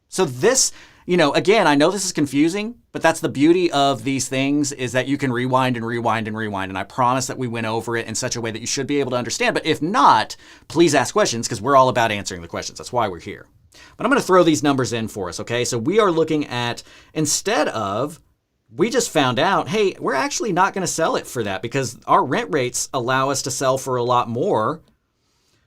So this, again, I know this is confusing, but that's the beauty of these things is that you can rewind and rewind and rewind. And I promise that we went over it in such a way that you should be able to understand. But if not, please ask questions because we're all about answering the questions. That's why we're here. But I'm going to throw these numbers in for us, okay? So we are looking at, we just found out, hey, we're actually not going to sell it for that because our rent rates allow us to sell for a lot more.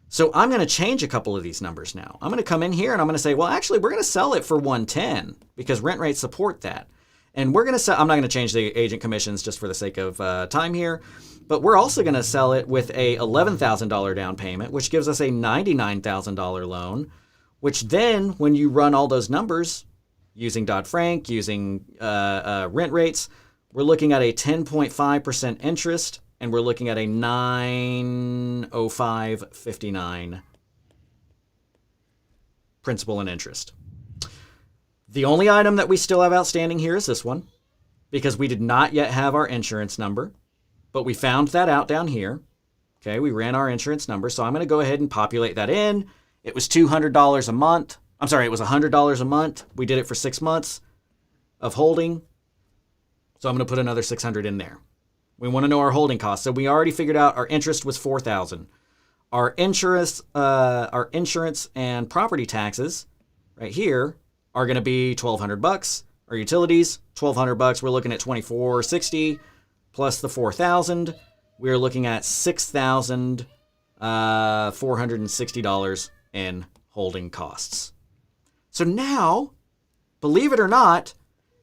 So I'm going to change a couple of these numbers now. I'm going to come in here and I'm going to say, well, actually, we're going to sell it for 110 because rent rates support that. And we're going to sell, I'm not going to change the agent commissions just for the sake of time here, but we're also going to sell it with a $11,000 down payment, which gives us a $99,000 loan, which then when you run all those numbers using Dodd-Frank, using rent rates, we're looking at a 10.5% interest and we're looking at a 905.59 principal and interest. The only item that we still have outstanding here is this one because we did not yet have our insurance number, but we found that out down here. Okay, we ran our insurance number, so I'm going to go ahead and populate that in. It was $200 a month. I'm sorry, it was $100 a month. We did it for 6 months of holding. So I'm going to put another $600 in there. We want to know our holding costs. So we already figured out our interest was $4,000. Our insurance and property taxes right here are going to be $1,200. Our utilities, $1,200. We're looking at $2,460 plus the $4,000. we're looking at $6,460 in holding costs. So now, believe it or not,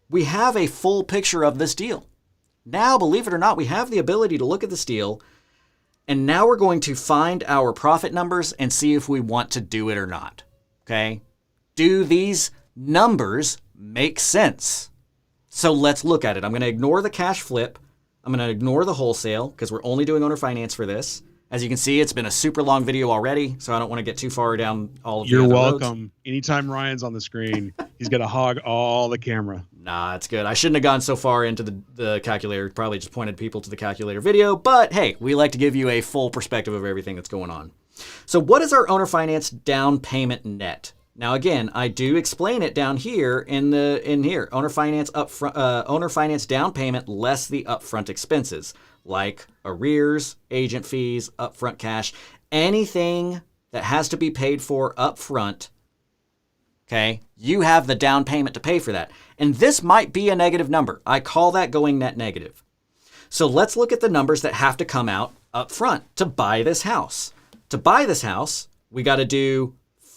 we have a full picture of this deal. Now, believe it or not, we have the ability to look at this deal, and now we're going to find our profit numbers and see if we want to do it or not. Okay? Do these numbers make sense? So let's look at it. I'm going to ignore the cash flip. I'm going to ignore the wholesale because we're only doing owner finance for this. As you can see, it's been a super long video already, so I don't want to get too far down all of the You're other welcome. roads. Anytime Ryan's on the screen, he's going to hog all the camera. Nah, it's good. I shouldn't have gone so far into the calculator. Probably just pointed people to the calculator video. But hey, we like to give you a full perspective of everything that's going on. So what is our owner finance down payment net? Now again, I do explain it down here in here. Owner finance owner finance down payment less the upfront expenses like arrears, agent fees, upfront cash, anything that has to be paid for upfront. Okay, you have the down payment to pay for that. And this might be a negative number. I call that going net negative. So let's look at the numbers that have to come out up front to buy this house. To buy this house, we got to do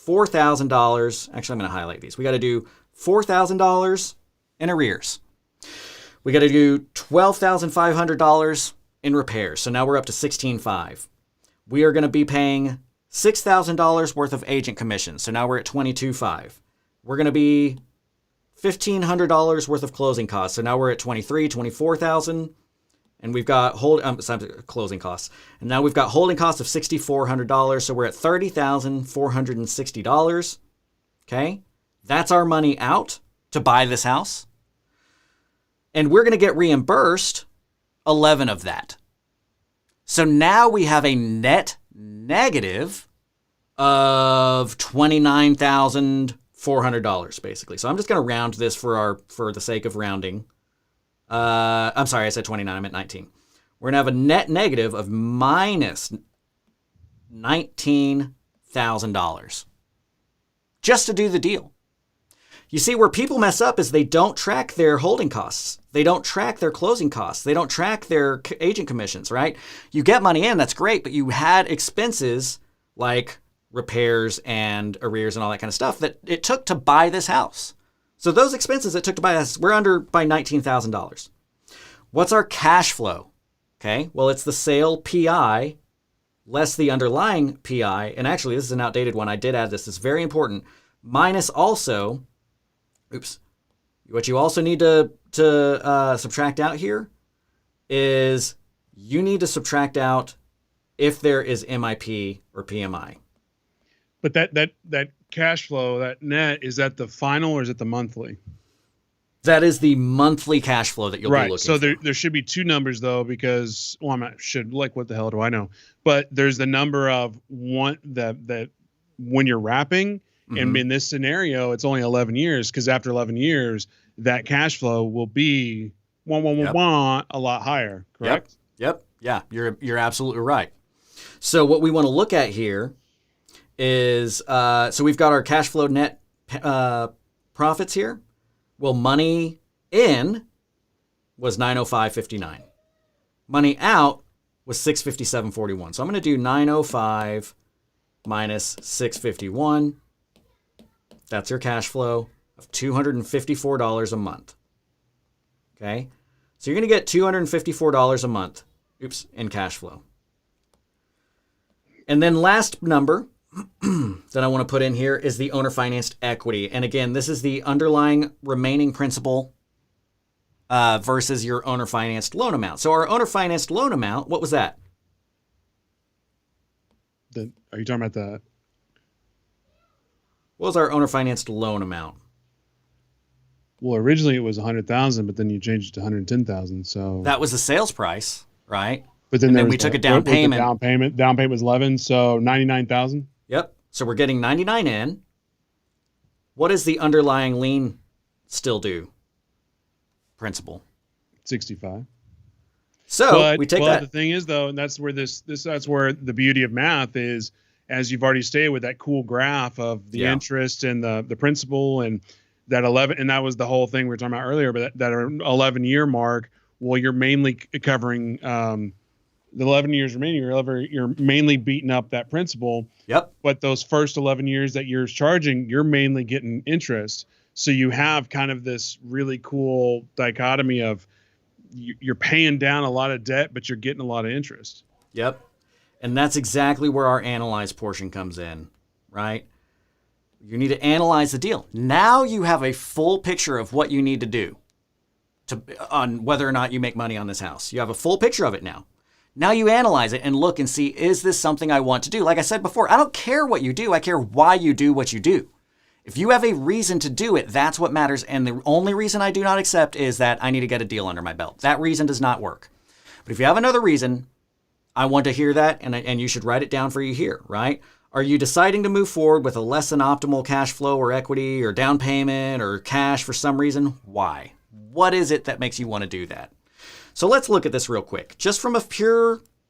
$4,000. Actually, I'm going to highlight these. We got to do $4,000 in arrears. We got to do $12,500 in repairs. So now we're up to $16,500. We are going to be paying $6,000 worth of agent commissions. So now we're at $22,500. We're going to be $1,500 worth of closing costs. So now we're at $24,000. And we've got closing costs. And now we've got holding costs of $6,400. So we're at $30,460. Okay. That's our money out to buy this house. And we're going to get reimbursed 11 of that. So now we have a net negative of $29,400 basically. So I'm just going to round this for the sake of rounding. I'm sorry, I said 29, I meant 19. We're going to have a net negative of minus $19,000 just to do the deal. You see, where people mess up is they don't track their holding costs. They don't track their closing costs. They don't track their agent commissions, right? You get money in, that's great, but you had expenses like repairs and arrears and all that kind of stuff that it took to buy this house. So those expenses it took to buy this, we're under by $19,000. What's our cash flow? Okay, well, it's the sale PI less the underlying PI. And actually, this is an outdated one. I did add this. It's very important. Minus also... Oops. What you also need to subtract out here is you need to subtract out if there is MIP or PMI. But that cash flow, that net, is that the final or is it the monthly? That is the monthly cash flow that you'll be looking so for. there should be two numbers though, because I'm not what the hell do I know? But there's the number of one that when you're wrapping. And in this scenario, it's only 11 years because after 11 years, that cash flow will be a lot higher, correct? Yep. Yeah, you're absolutely right. So what we want to look at here is, so we've got our cash flow net profits here. Well, money in was $905.59. Money out was $657.41. So I'm going to do 905 minus 651. That's your cash flow of $254 a month. Okay? So you're going to get $254 a month, in cash flow. And then last number that I want to put in here is the owner financed equity. And again, this is the underlying remaining principal versus your owner financed loan amount. So our owner financed loan amount, what was that? Are you talking about the... What was our owner financed loan amount? Well, originally it was $100,000, but then you changed it to $110,000. So that was the sales price, right? But then we took a down payment. Down payment was 11, so $99,000. Yep. So we're getting 99 in. What does the underlying lien still do? Principal. 65. So we take that. The thing is though, and that's where that's where the beauty of math is. As you've already stated with that cool graph of the interest and the principal and that 11, and that was the whole thing we were talking about earlier, but that 11-year mark, well, you're mainly covering the 11 years remaining, you're mainly beating up that principal. Yep. But those first 11 years that you're charging, you're mainly getting interest. So you have kind of this really cool dichotomy of you're paying down a lot of debt, but you're getting a lot of interest. Yep. And that's exactly where our analyze portion comes in, right? You need to analyze the deal. Now you have a full picture of what you need to do on whether or not you make money on this house. You have a full picture of it now. Now you analyze it and look and see, is this something I want to do? Like I said before, I don't care what you do. I care why you do what you do. If you have a reason to do it, that's what matters. And the only reason I do not accept is that I need to get a deal under my belt. That reason does not work. But if you have another reason, I want to hear that, and you should write it down for you here, right? Are you deciding to move forward with a less than optimal cash flow or equity or down payment or cash for some reason? Why? What is it that makes you want to do that? So let's look at this real quick. Just from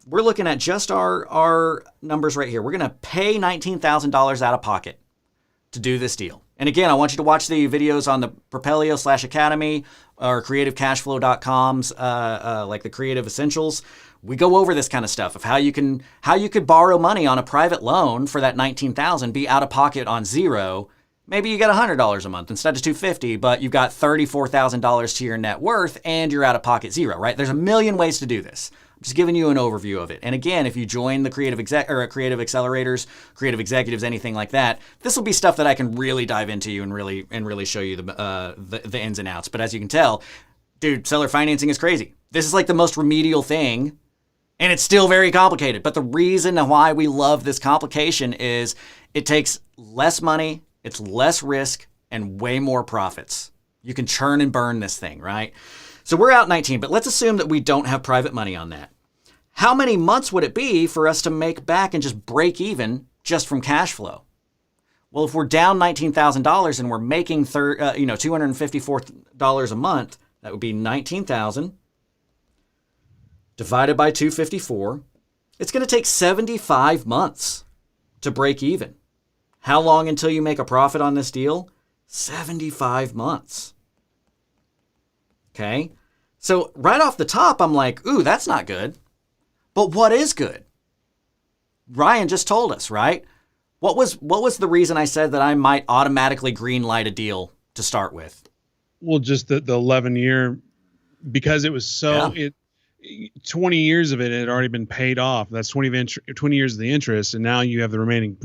we're looking at just our numbers right here. We're going to pay $19,000 out of pocket to do this deal. And again, I want you to watch the videos on the Propelio/Academy or CreativeCashFlow.com's like the Creative Essentials. We go over this kind of stuff of how you could borrow money on a private loan for that $19,000, be out of pocket on zero. Maybe you get $100 a month instead of $250, but you've got $34,000 to your net worth and you're out of pocket zero, right? There's a million ways to do this. I'm just giving you an overview of it. And again, if you join the creative accelerators, creative executives, anything like that, this will be stuff that I can really dive into you and really show you the ins and outs. But as you can tell, dude, seller financing is crazy. This is like the most remedial thing. And it's still very complicated. But the reason why we love this complication is it takes less money, it's less risk, and way more profits. You can churn and burn this thing, right? So we're out 19, but let's assume that we don't have private money on that. How many months would it be for us to make back and just break even just from cash flow? Well, if we're down $19,000 and we're making $254 a month, that would be $19,000 divided by 254. It's going to take 75 months to break even. How long until you make a profit on this deal? 75 months. Okay? So right off the top, I'm like, ooh, that's not good. But what is good? Ryan just told us, right? What was the reason I said that I might automatically green light a deal to start with? Well, just the 11-year, because it was so... Yeah. 20 years of it had already been paid off. That's 20 years of the interest, and now you have the remaining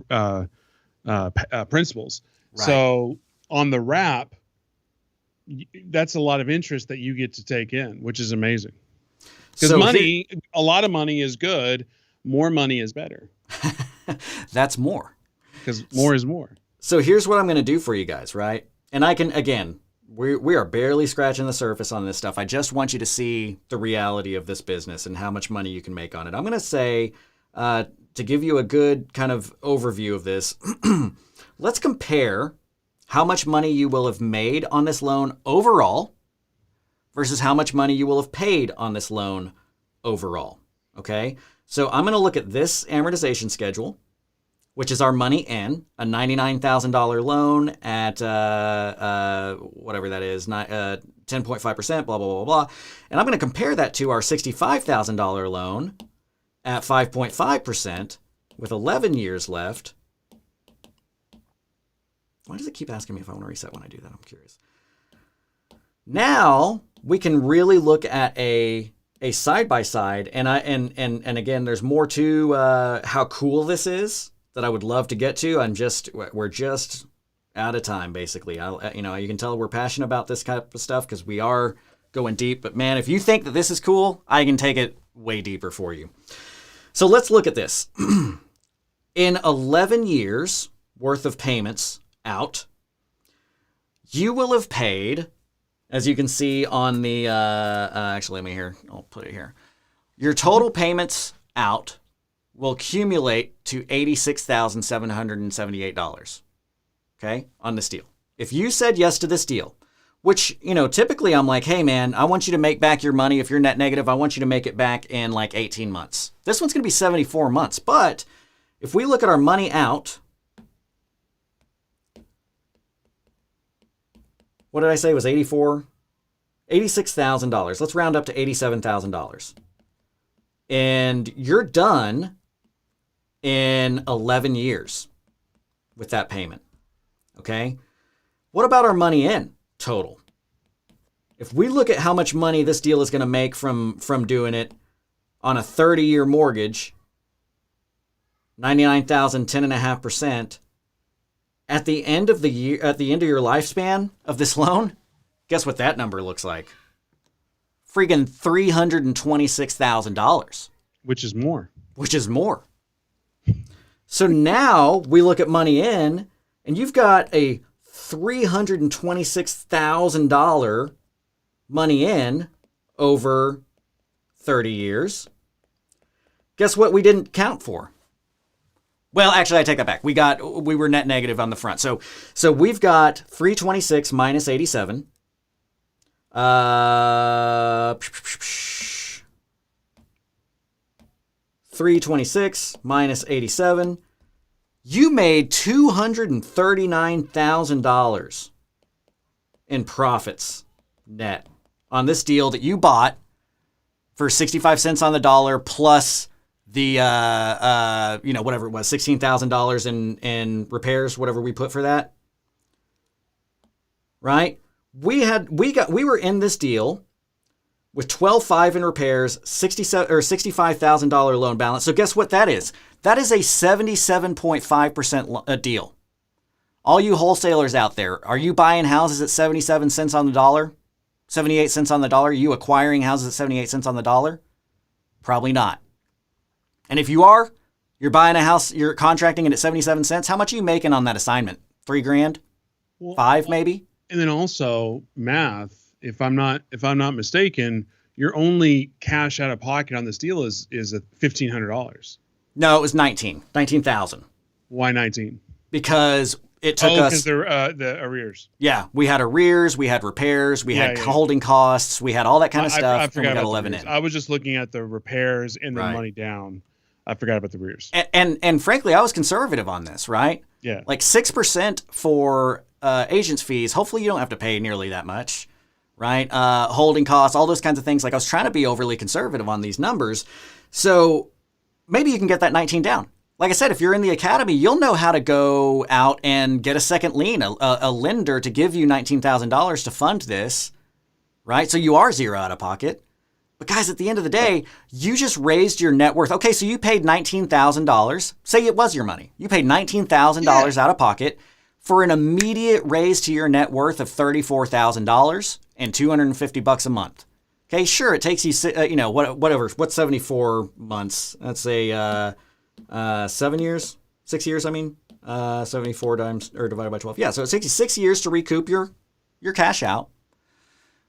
principals. Right. So on the wrap, that's a lot of interest that you get to take in, which is amazing. Because a lot of money is good. More money is better. That's more. Because more is more. So here's what I'm going to do for you guys, right? And I can, again, we are barely scratching the surface on this stuff. I just want you to see the reality of this business and how much money you can make on it. I'm going to say, to give you a good kind of overview of this, let's compare how much money you will have made on this loan overall versus how much money you will have paid on this loan overall. Okay? So I'm going to look at this amortization schedule, which is our money in, a $99,000 loan at whatever that is, 10.5%, blah, blah, blah, blah. And I'm going to compare that to our $65,000 loan at 5.5% with 11 years left. Why does it keep asking me if I want to reset when I do that? I'm curious. Now we can really look at a side-by-side, and again, there's more to how cool this is that I would love to get to. We're just out of time, basically. You can tell we're passionate about this type of stuff because we are going deep. But man, if you think that this is cool, I can take it way deeper for you. So let's look at this. In 11 years worth of payments out, you will have paid, as you can see on the, actually, I'll put it here. Your total payments out will accumulate to $86,778, okay, on this deal. If you said yes to this deal, which, typically I'm like, hey man, I want you to make back your money. If you're net negative, I want you to make it back in like 18 months. This one's going to be 74 months. But if we look at our money out, what did I say it was 84? $86,000. Let's round up to $87,000. And you're done in 11 years with that payment. Okay? What about our money in total? If we look at how much money this deal is going to make from doing it on a 30-year mortgage, $99,000, 10.5%, at the end of the year, at the end of your lifespan of this loan, guess what that number looks like? Freaking $326,000. Which is more. Which is more. So now we look at money in, and you've got a $326,000 money in over 30 years. Guess what we didn't count for? Well, actually, I take that back. We were net negative on the front. So we've got 326 minus 87. 326 minus 87. You made $239,000 in profits net on this deal that you bought for 65 cents on the dollar plus the whatever it was, $16,000 in repairs, whatever we put for that. Right? We were in this deal with $12,500 in repairs, $65,000 loan balance. So guess what that is? That is a 77.5% deal. All you wholesalers out there, are you buying houses at 77 cents on the dollar? 78 cents on the dollar? Are you acquiring houses at 78 cents on the dollar? Probably not. And if you are, you're buying a house, you're contracting it at 77 cents. How much are you making on that assignment? $3,000? Well, $5,000 maybe? And then also math, if I'm not mistaken, your only cash out of pocket on this deal is $1,500. No, it was $19,000. Why 19? Because it took us. Because the arrears. Yeah, we had arrears, we had repairs, we had holding costs, we had all that kind of stuff. I forgot and we got about 11 the in. I was just looking at the repairs and the money down. I forgot about the arrears. And frankly, I was conservative on this, right? Yeah. Like 6% for agent's fees. Hopefully, you don't have to pay nearly that much, right? Holding costs, all those kinds of things. Like I was trying to be overly conservative on these numbers, so maybe you can get that 19 down. Like I said, if you're in the academy, you'll know how to go out and get a second lien, a lender to give you $19,000 to fund this, right? So you are zero out of pocket. But guys, at the end of the day, you just raised your net worth. Okay, so you paid $19,000. Say it was your money. You paid $19,000 out of pocket for an immediate raise to your net worth of $34,000 and $250 a month. Okay, sure, it takes you, whatever. What's 74 months? That's a 7 years, 6 years. 74 times or divided by 12. Yeah, so it takes you 6 years to recoup your cash out.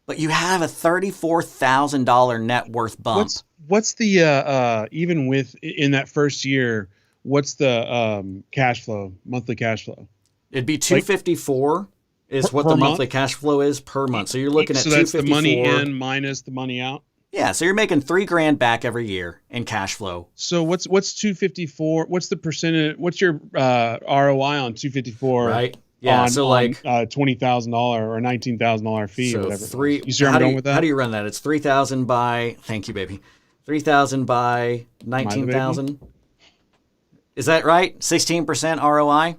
But you have a $34,000 net worth bump. What's the even with in that first year? What's the cash flow, monthly cash flow? It'd be $254 is what the monthly cash flow is per month. So you're looking at $254. So that's the money in minus the money out. Yeah, so you're making $3,000 back every year in cash flow. So what's $254? What's the percentage? What's your ROI on $254? Right. Yeah, on, so like $20,000 or $19,000 fee, so or whatever. You see where I'm going with that? How do you run that? It's 3,000 by. Thank you, baby. 3,000 by 19,000. Is that right? 16% ROI.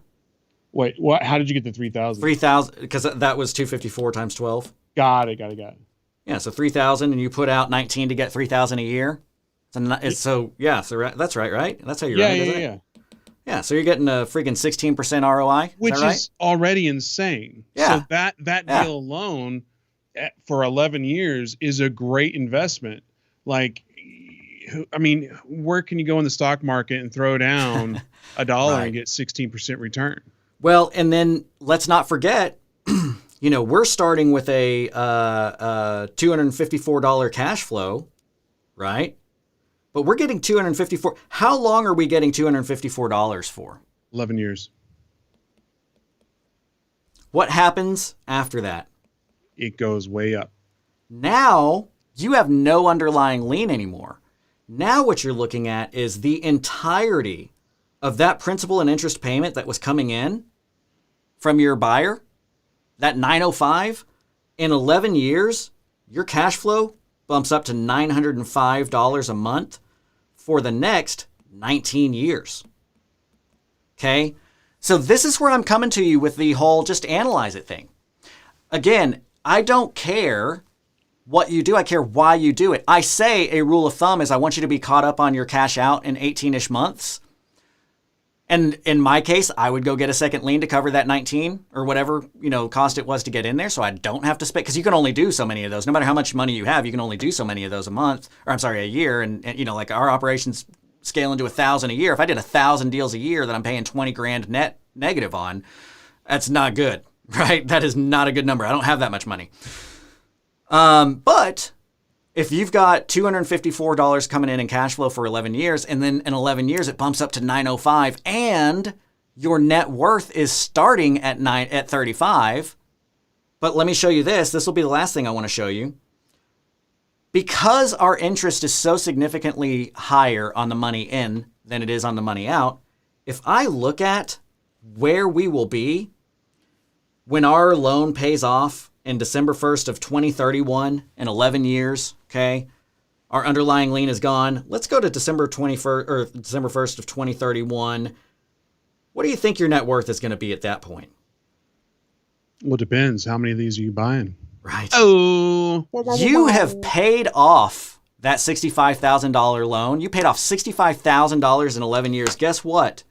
Wait, what? How did you get the 3,000? 3,000 because that was 254 times 12. Got it. Yeah, so 3,000, and you put out 19 to get 3,000 a year. So that's right, right? That's how you run it, isn't it? Yeah. Yeah, so you're getting a freaking 16% ROI, which is that right? is already insane. Yeah. So that deal alone for 11 years is a great investment. Like, I mean, where can you go in the stock market and throw down $1 and get 16% return? Well, and then let's not forget, we're starting with a $254 cash flow, right? But we're getting $254. How long are we getting $254 for? 11 years. What happens after that? It goes way up. Now you have no underlying lien anymore. Now what you're looking at is the entirety of that principal and interest payment that was coming in from your buyer, that $905, in 11 years, your cash flow bumps up to $905 a month. for the next 19 years. Okay? So this is where I'm coming to you with the whole just analyze it thing. Again, I don't care what you do. I care why you do it. I say a rule of thumb is I want you to be caught up on your cash out in 18-ish months. And in my case, I would go get a second lien to cover that 19 or whatever, cost it was to get in there. So I don't have to spend, because you can only do so many of those. No matter how much money you have, you can only do so many of those a year. And like our operations scale into 1,000 a year. If I did 1,000 deals a year that I'm paying 20 grand net negative on, that's not good, right? That is not a good number. I don't have that much money. But if you've got $254 coming in cash flow for 11 years, and then in 11 years it bumps up to 905, and your net worth is starting at 35. But let me show you this. This will be the last thing I want to show you. Because our interest is so significantly higher on the money in than it is on the money out, if I look at where we will be when our loan pays off in December 1st of 2031 in 11 years, okay, our underlying lien is gone. Let's go to December 1st of 2031. What do you think your net worth is going to be at that point? Well, it depends. How many of these are you buying? Right. Oh. You have paid off that $65,000 loan. You paid off $65,000 in 11 years. Guess what?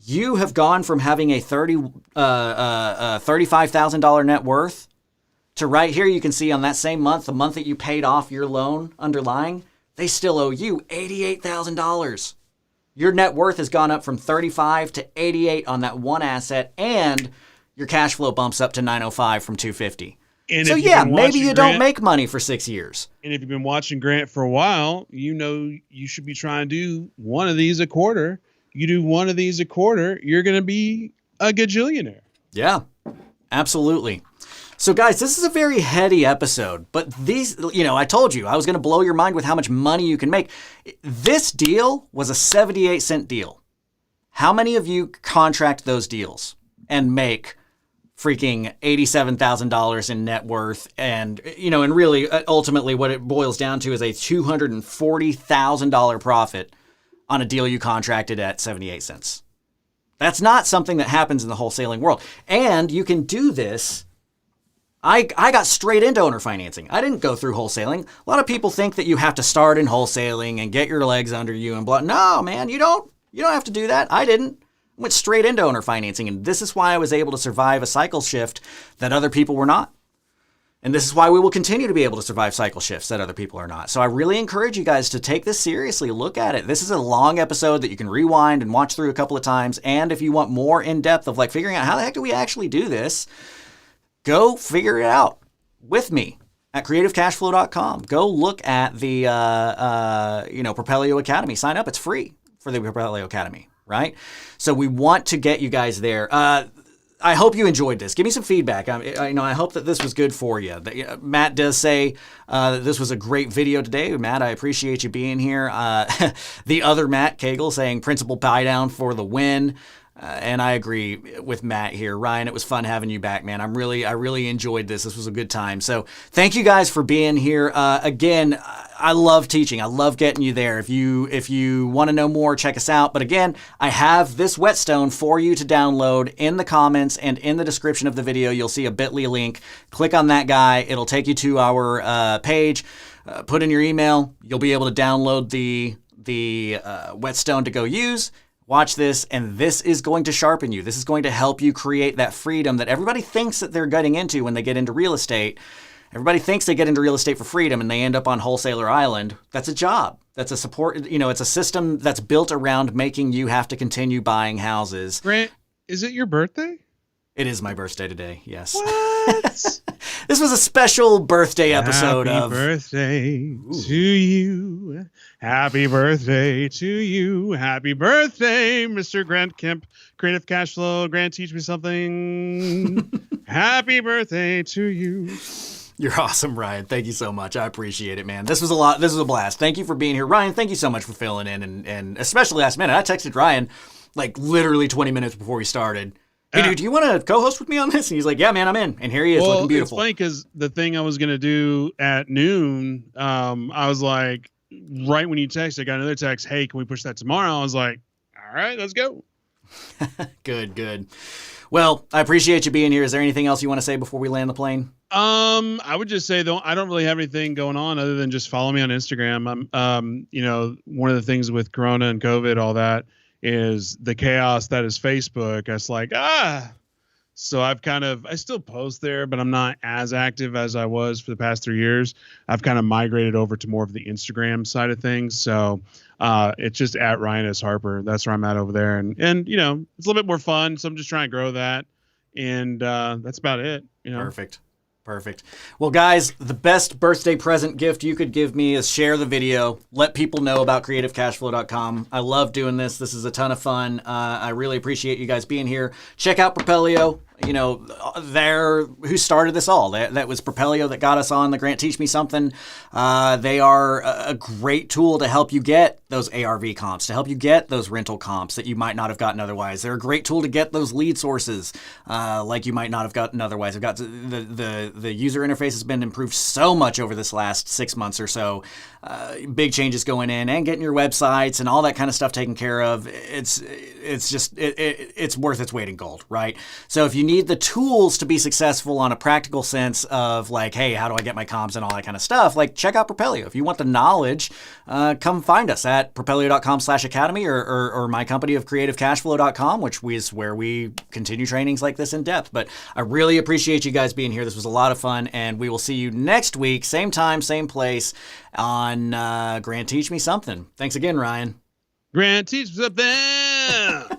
You have gone from having a $35,000 net worth to right here. You can see on that same month, the month that you paid off your loan underlying, they still owe you $88,000. Your net worth has gone up from 35 to 88 on that one asset, and your cash flow bumps up to 905 from 250. And so yeah, maybe you don't make money for 6 years. And if you've been watching Grant for a while, you should be trying to do one of these a quarter. You do one of these a quarter, you're going to be a gajillionaire. Yeah, absolutely. So guys, this is a very heady episode, but these, I told you I was going to blow your mind with how much money you can make. This deal was a 78-cent deal. How many of you contract those deals and make freaking $87,000 in net worth? And, and really ultimately what it boils down to is a $240,000 profit on a deal you contracted at 78 cents. That's not something that happens in the wholesaling world. And you can do this. I got straight into owner financing. I didn't go through wholesaling. A lot of people think that you have to start in wholesaling and get your legs under you and blah. No, man, you don't have to do that. I didn't. I went straight into owner financing, and this is why I was able to survive a cycle shift that other people were not. And this is why we will continue to be able to survive cycle shifts that other people are not. So I really encourage you guys to take this seriously. Look at it. This is a long episode that you can rewind and watch through a couple of times. And if you want more in depth of like figuring out how the heck do we actually do this, go figure it out with me at CreativeCashFlow.com. Go look at the Propelio Academy. Sign up. It's free for the Propelio Academy, right? So we want to get you guys there. I hope you enjoyed this. Give me some feedback. I hope that this was good for you. Matt does say that this was a great video today. Matt, I appreciate you being here. The other Matt Cagle saying principal buy down for the win. And I agree with Matt here. Ryan, it was fun having you back, man. I really enjoyed this. This was a good time. So thank you guys for being here. Again, I love teaching. I love getting you there. If you want to know more, check us out. But again, I have this whetstone for you to download in the comments and in the description of the video. You'll see a bit.ly link. Click on that guy. It'll take you to our page. Put in your email. You'll be able to download the whetstone to go use. Watch this, and this is going to sharpen you. This is going to help you create that freedom that everybody thinks that they're getting into when they get into real estate. Everybody thinks they get into real estate for freedom, and they end up on Wholesaler Island. That's a job. That's a support. It's a system that's built around making you have to continue buying houses. Grant, is it your birthday? It is my birthday today, yes. What? This was a special birthday episode Happy of... birthday to you. Happy birthday to you. Happy birthday, Mr. Grant Kemp. Creative Cash Flow. Grant, teach me something. Happy birthday to you. You're awesome, Ryan. Thank you so much. I appreciate it, man. This was a blast. Thank you for being here. Ryan, thank you so much for filling in, and especially last minute. I texted Ryan like literally 20 minutes before we started. Hey, dude, do you want to co-host with me on this? And he's like, yeah, man, I'm in. And here he is, looking beautiful. It's funny because the thing I was going to do at noon, I was like, right when you text, I got another text. Hey, can we push that tomorrow? I was like, all right, let's go. Good. Well, I appreciate you being here. Is there anything else you want to say before we land the plane? I would just say though, I don't really have anything going on other than just follow me on Instagram. One of the things with Corona and COVID, all that is the chaos that is Facebook. It's like, so I still post there, but I'm not as active as I was for the past 3 years. I've kind of migrated over to more of the Instagram side of things. So, it's just at Ryan S. Harper. That's where I'm at over there. And, it's a little bit more fun. So I'm just trying to grow that. And, that's about it. Perfect. Well, guys, the best birthday present gift you could give me is share the video. Let people know about CreativeCashFlow.com. I love doing this. This is a ton of fun. I really appreciate you guys being here. Check out Propelio. Who started this all. That was Propelio that got us on the Grant Teach Me Something. They are a great tool to help you get those ARV comps, to help you get those rental comps that you might not have gotten otherwise. They're a great tool to get those lead sources like you might not have gotten otherwise. I've got the user interface has been improved so much over this last 6 months or so. Big changes going in and getting your websites and all that kind of stuff taken care of. It's worth its weight in gold, right? So if you need the tools to be successful on a practical sense of like, hey, how do I get my comps and all that kind of stuff? Like, check out Propelio. If you want the knowledge, come find us at propelio.com/academy or my company of CreativeCashFlow.com, which is where we continue trainings like this in depth. But I really appreciate you guys being here. This was a lot of fun, and we will see you next week, same time, same place on Grant Teach Me Something. Thanks again, Ryan. Grant Teach Me Something.